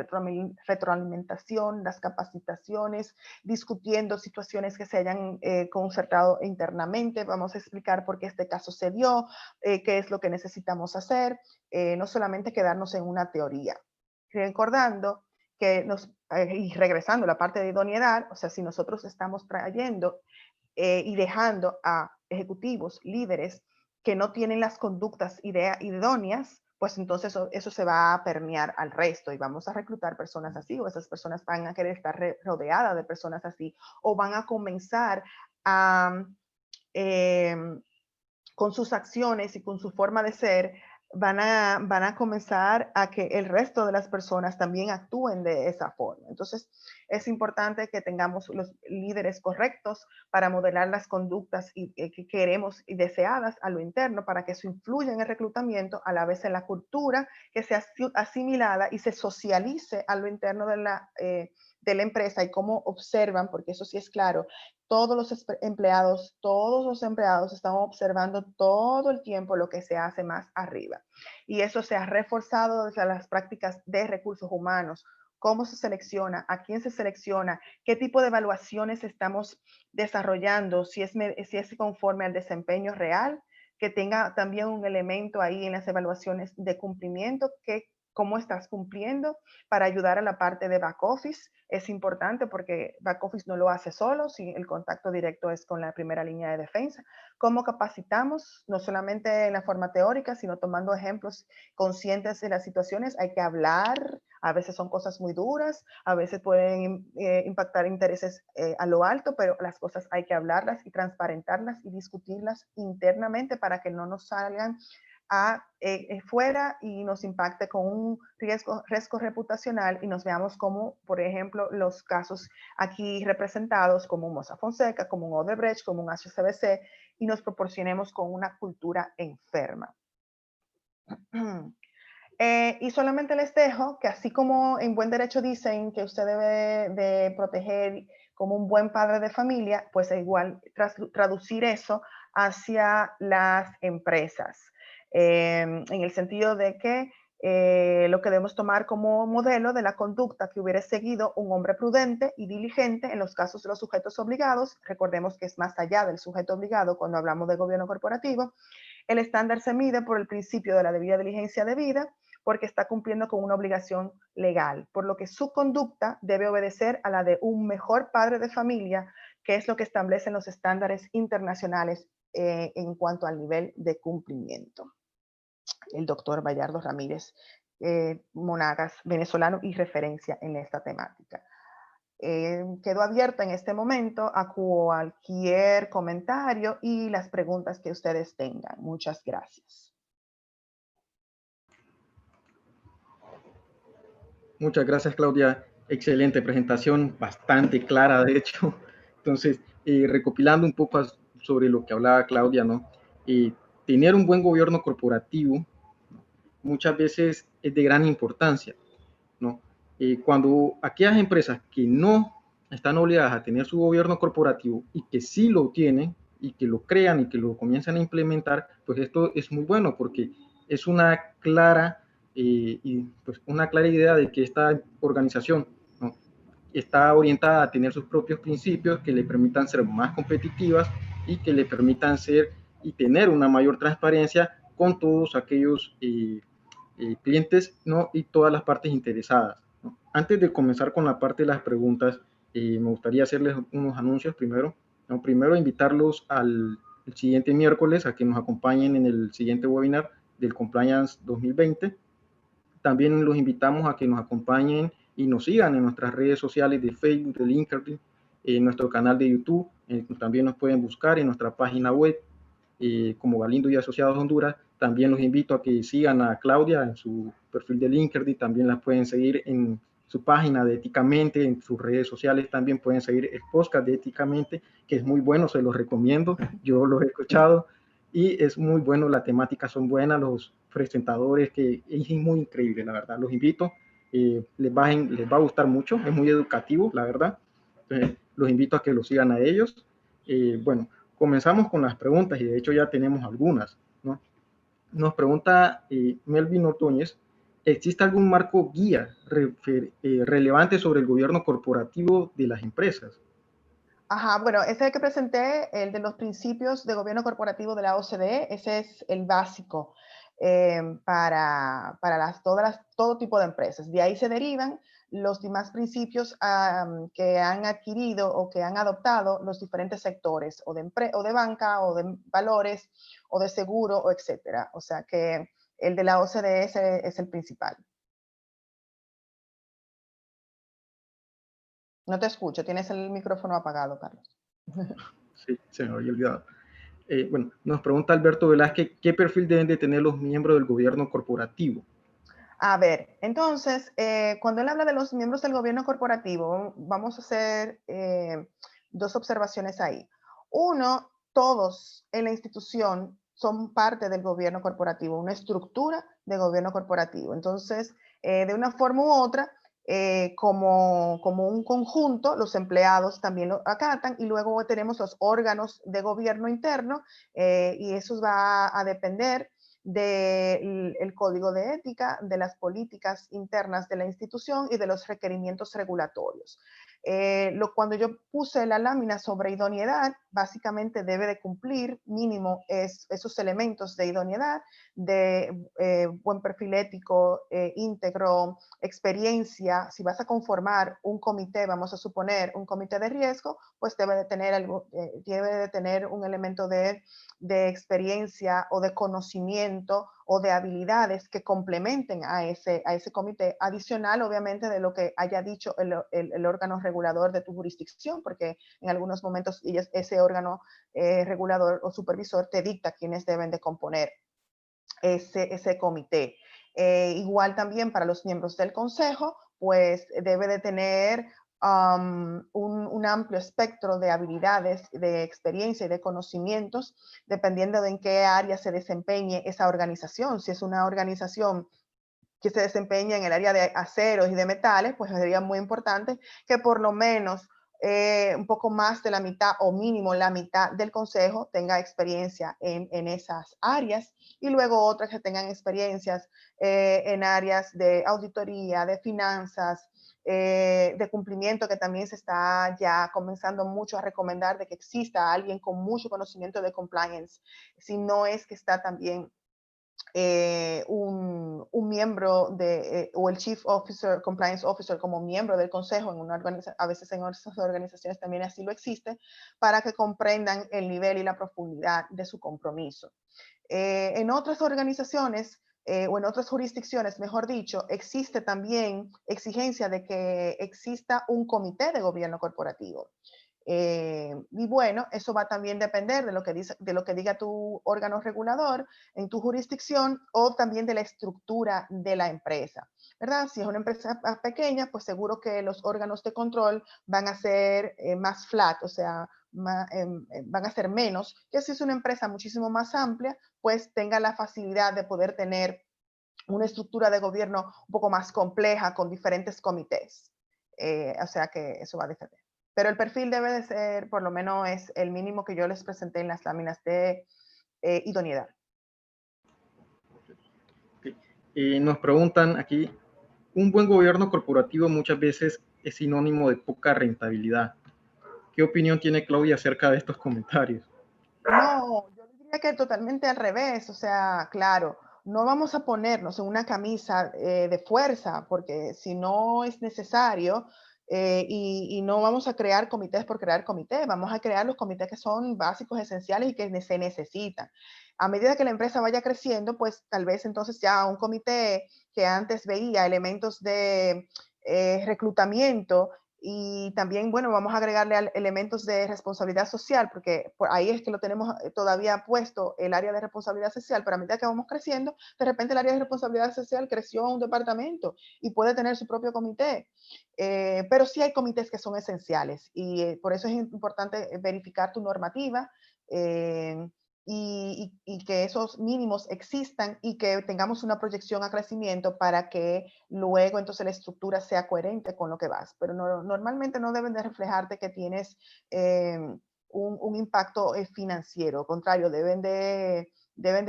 retroalimentación, las capacitaciones, discutiendo situaciones que se hayan concertado internamente. Vamos a explicar por qué este caso se dio, qué es lo que necesitamos hacer, no solamente quedarnos en una teoría. Recordando que y regresando a la parte de idoneidad, o sea, si nosotros estamos trayendo y dejando a ejecutivos, líderes que no tienen las conductas idóneas, pues entonces eso se va a permear al resto y vamos a reclutar personas así, o esas personas van a querer estar rodeadas de personas así, o van a comenzar a, con sus acciones y con su forma de ser, van a comenzar a que el resto de las personas también actúen de esa forma. Entonces, es importante que tengamos los líderes correctos para modelar las conductas que queremos y deseadas a lo interno para que eso influya en el reclutamiento, a la vez en la cultura, que sea asimilada y se socialice a lo interno de la empresa y cómo observan, porque eso sí es claro, todos los empleados están observando todo el tiempo lo que se hace más arriba. Y eso se ha reforzado desde las prácticas de recursos humanos, cómo se selecciona, a quién se selecciona, qué tipo de evaluaciones estamos desarrollando, si es conforme al desempeño real, que tenga también un elemento ahí en las evaluaciones de cumplimiento, cómo estás cumpliendo para ayudar a la parte de back office. Es importante porque back office no lo hace solo, si el contacto directo es con la primera línea de defensa. Cómo capacitamos, no solamente en la forma teórica, sino tomando ejemplos conscientes de las situaciones. Hay que hablar, a veces son cosas muy duras, a veces pueden impactar intereses a lo alto, pero las cosas hay que hablarlas y transparentarlas y discutirlas internamente para que no nos salgan fuera y nos impacte con un riesgo reputacional y nos veamos como, por ejemplo, los casos aquí representados como un Mossack Fonseca, como un Odebrecht, como un HSBC, y nos proporcionemos con una cultura enferma. Y solamente les dejo que así como en buen derecho dicen que usted debe de proteger como un buen padre de familia, pues igual traducir eso hacia las empresas. En el sentido de que lo que debemos tomar como modelo de la conducta que hubiera seguido un hombre prudente y diligente en los casos de los sujetos obligados. Recordemos que es más allá del sujeto obligado cuando hablamos de gobierno corporativo. El estándar se mide por el principio de la debida diligencia debida, porque está cumpliendo con una obligación legal, por lo que su conducta debe obedecer a la de un mejor padre de familia, que es lo que establecen los estándares internacionales en cuanto al nivel de cumplimiento. El doctor Bayardo Ramírez Monagas, venezolano y referencia en esta temática. Quedo abierta en este momento a cualquier comentario y las preguntas que ustedes tengan. Muchas gracias. Muchas gracias, Claudia. Excelente presentación, bastante clara, de hecho. Entonces, recopilando un poco sobre lo que hablaba Claudia, ¿no? Tener un buen gobierno corporativo muchas veces es de gran importancia, ¿no? Cuando aquellas empresas que no están obligadas a tener su gobierno corporativo y que sí lo tienen y que lo crean y que lo comiencen a implementar, pues esto es muy bueno porque es una clara una clara idea de que esta organización, ¿no?, está orientada a tener sus propios principios que le permitan ser más competitivas y que le permitan ser y tener una mayor transparencia con todos aquellos clientes, ¿no?, y todas las partes interesadas, ¿no? Antes de comenzar con la parte de las preguntas, Me gustaría hacerles unos anuncios primero. No, primero, invitarlos al el siguiente miércoles a que nos acompañen en el siguiente webinar del Compliance 2020. También los invitamos a que nos acompañen y nos sigan en nuestras redes sociales de Facebook, de LinkedIn, en nuestro canal de YouTube. También nos pueden buscar en nuestra página web como Galindo y Asociados Honduras. También los invito a que sigan a Claudia en su perfil de LinkedIn. También la pueden seguir en su página de Éticamente, en sus redes sociales. También pueden seguir el podcast de Éticamente, que es muy bueno, se los recomiendo. Yo los he escuchado y es muy bueno, las temáticas son buenas, los presentadores, que es muy increíble, la verdad. Los invito, les va a gustar mucho, es muy educativo, la verdad. Entonces, los invito a que lo sigan a ellos. Bueno, comenzamos con las preguntas y de hecho ya tenemos algunas, ¿no? Nos pregunta Melvin Ordóñez, ¿existe algún marco guía relevante sobre el gobierno corporativo de las empresas? Ajá, bueno, ese que presenté, el de los principios de gobierno corporativo de la OCDE, ese es el básico para todo tipo de empresas. De ahí se derivan los demás principios que han adquirido o que han adoptado los diferentes sectores, o de banca, o de valores, o de seguro, o etcétera. O sea que el de la OCDE es el principal. No te escucho, tienes el micrófono apagado, Carlos. Sí, se me había olvidado. Bueno, nos pregunta Alberto Velázquez, ¿qué perfil deben de tener los miembros del gobierno corporativo? A ver, entonces, cuando él habla de los miembros del gobierno corporativo, vamos a hacer dos observaciones ahí. Uno, todos en la institución son parte del gobierno corporativo, una estructura de gobierno corporativo. Entonces, de una forma u otra, como un conjunto, los empleados también lo acatan, y luego tenemos los órganos de gobierno interno, y eso va a depender del código de ética, de las políticas internas de la institución y de los requerimientos regulatorios. Cuando yo puse la lámina sobre idoneidad, básicamente debe de cumplir mínimo esos elementos de idoneidad, de buen perfil ético, íntegro, experiencia. Si vas a conformar un comité, vamos a suponer un comité de riesgo, pues debe de tener un elemento de experiencia o de conocimiento o de habilidades que complementen a ese comité, adicional obviamente de lo que haya dicho el órgano regulador de tu jurisdicción, porque en algunos momentos ese órgano regulador o supervisor te dicta quiénes deben de componer ese comité. Igual también para los miembros del consejo, pues debe de tener un amplio espectro de habilidades, de experiencia y de conocimientos, dependiendo de en qué área se desempeñe esa organización. Si es una organización que se desempeña en el área de aceros y de metales, pues sería muy importante que por lo menos un poco más de la mitad o mínimo la mitad del consejo tenga experiencia en esas áreas, y luego otras que tengan experiencias en áreas de auditoría, de finanzas, de cumplimiento, que también se está ya comenzando mucho a recomendar de que exista alguien con mucho conocimiento de compliance, si no es que está también un miembro o el Chief Officer, Compliance Officer, como miembro del consejo, a veces en otras organizaciones también así lo existe, para que comprendan el nivel y la profundidad de su compromiso. En otras organizaciones o en otras jurisdicciones, mejor dicho, existe también exigencia de que exista un comité de gobierno corporativo. Y bueno, eso va también a depender de lo que diga tu órgano regulador en tu jurisdicción, o también de la estructura de la empresa, ¿verdad? Si es una empresa pequeña, pues seguro que los órganos de control van a ser más flat, o sea, van a ser menos, que si es una empresa muchísimo más amplia, pues tenga la facilidad de poder tener una estructura de gobierno un poco más compleja con diferentes comités. O sea que eso va a depender. Pero el perfil debe de ser, por lo menos es el mínimo que yo les presenté en las láminas de idoneidad. Nos preguntan aquí, un buen gobierno corporativo muchas veces es sinónimo de poca rentabilidad. ¿Qué opinión tiene Claudia acerca de estos comentarios? No, yo diría que totalmente al revés. O sea, claro, no vamos a ponernos en una camisa de fuerza, porque si no es necesario, y no vamos a crear comités por crear comités, vamos a crear los comités que son básicos, esenciales y que se necesitan. A medida que la empresa vaya creciendo, pues tal vez entonces ya un comité que antes veía elementos de reclutamiento y también, bueno, vamos a agregarle elementos de responsabilidad social, porque por ahí es que lo tenemos todavía puesto el área de responsabilidad social, pero a medida que vamos creciendo, de repente el área de responsabilidad social creció a un departamento y puede tener su propio comité. Pero sí hay comités que son esenciales y por eso es importante verificar tu normativa y que esos mínimos existan y que tengamos una proyección a crecimiento para que luego entonces la estructura sea coherente con lo que vas. Pero normalmente no deben de reflejarte que tienes un impacto financiero. Al contrario, deben de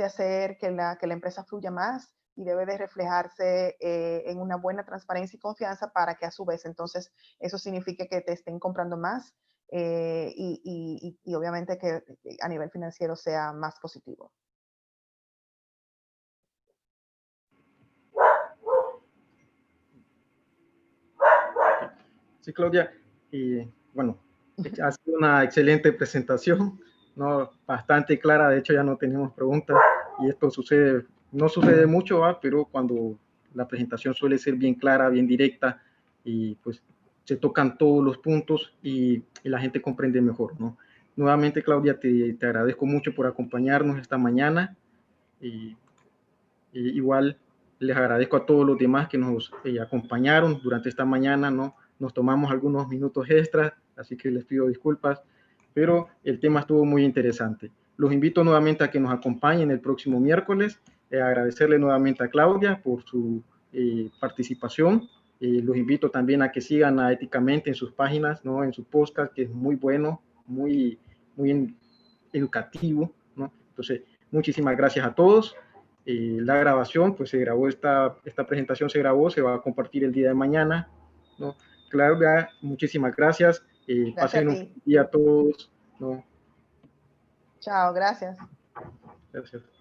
hacer que la empresa fluya más y debe de reflejarse en una buena transparencia y confianza para que a su vez entonces eso signifique que te estén comprando más y obviamente que a nivel financiero sea más positivo. Sí, Claudia, y bueno, ha sido una excelente presentación, ¿no? Bastante clara, de hecho ya no tenemos preguntas y esto sucede, no sucede mucho, ¿va? Pero cuando la presentación suele ser bien clara, bien directa y pues se tocan todos los puntos y la gente comprende mejor, ¿no? Nuevamente, Claudia, te agradezco mucho por acompañarnos esta mañana y igual les agradezco a todos los demás que nos acompañaron durante esta mañana, ¿no? Nos tomamos algunos minutos extras, así que les pido disculpas, pero el tema estuvo muy interesante. Los invito nuevamente a que nos acompañen el próximo miércoles. Agradecerle nuevamente a Claudia por su participación. Los invito también a que sigan a Éticamente en sus páginas, ¿no? En su podcast, que es muy bueno, muy educativo, ¿no? Entonces, muchísimas gracias a todos. La grabación, pues se grabó, esta presentación se grabó, se va a compartir el día de mañana, ¿no? Claudia, muchísimas gracias. Gracias a Pasen un ti. día a todos, ¿no? Chao, gracias. Gracias.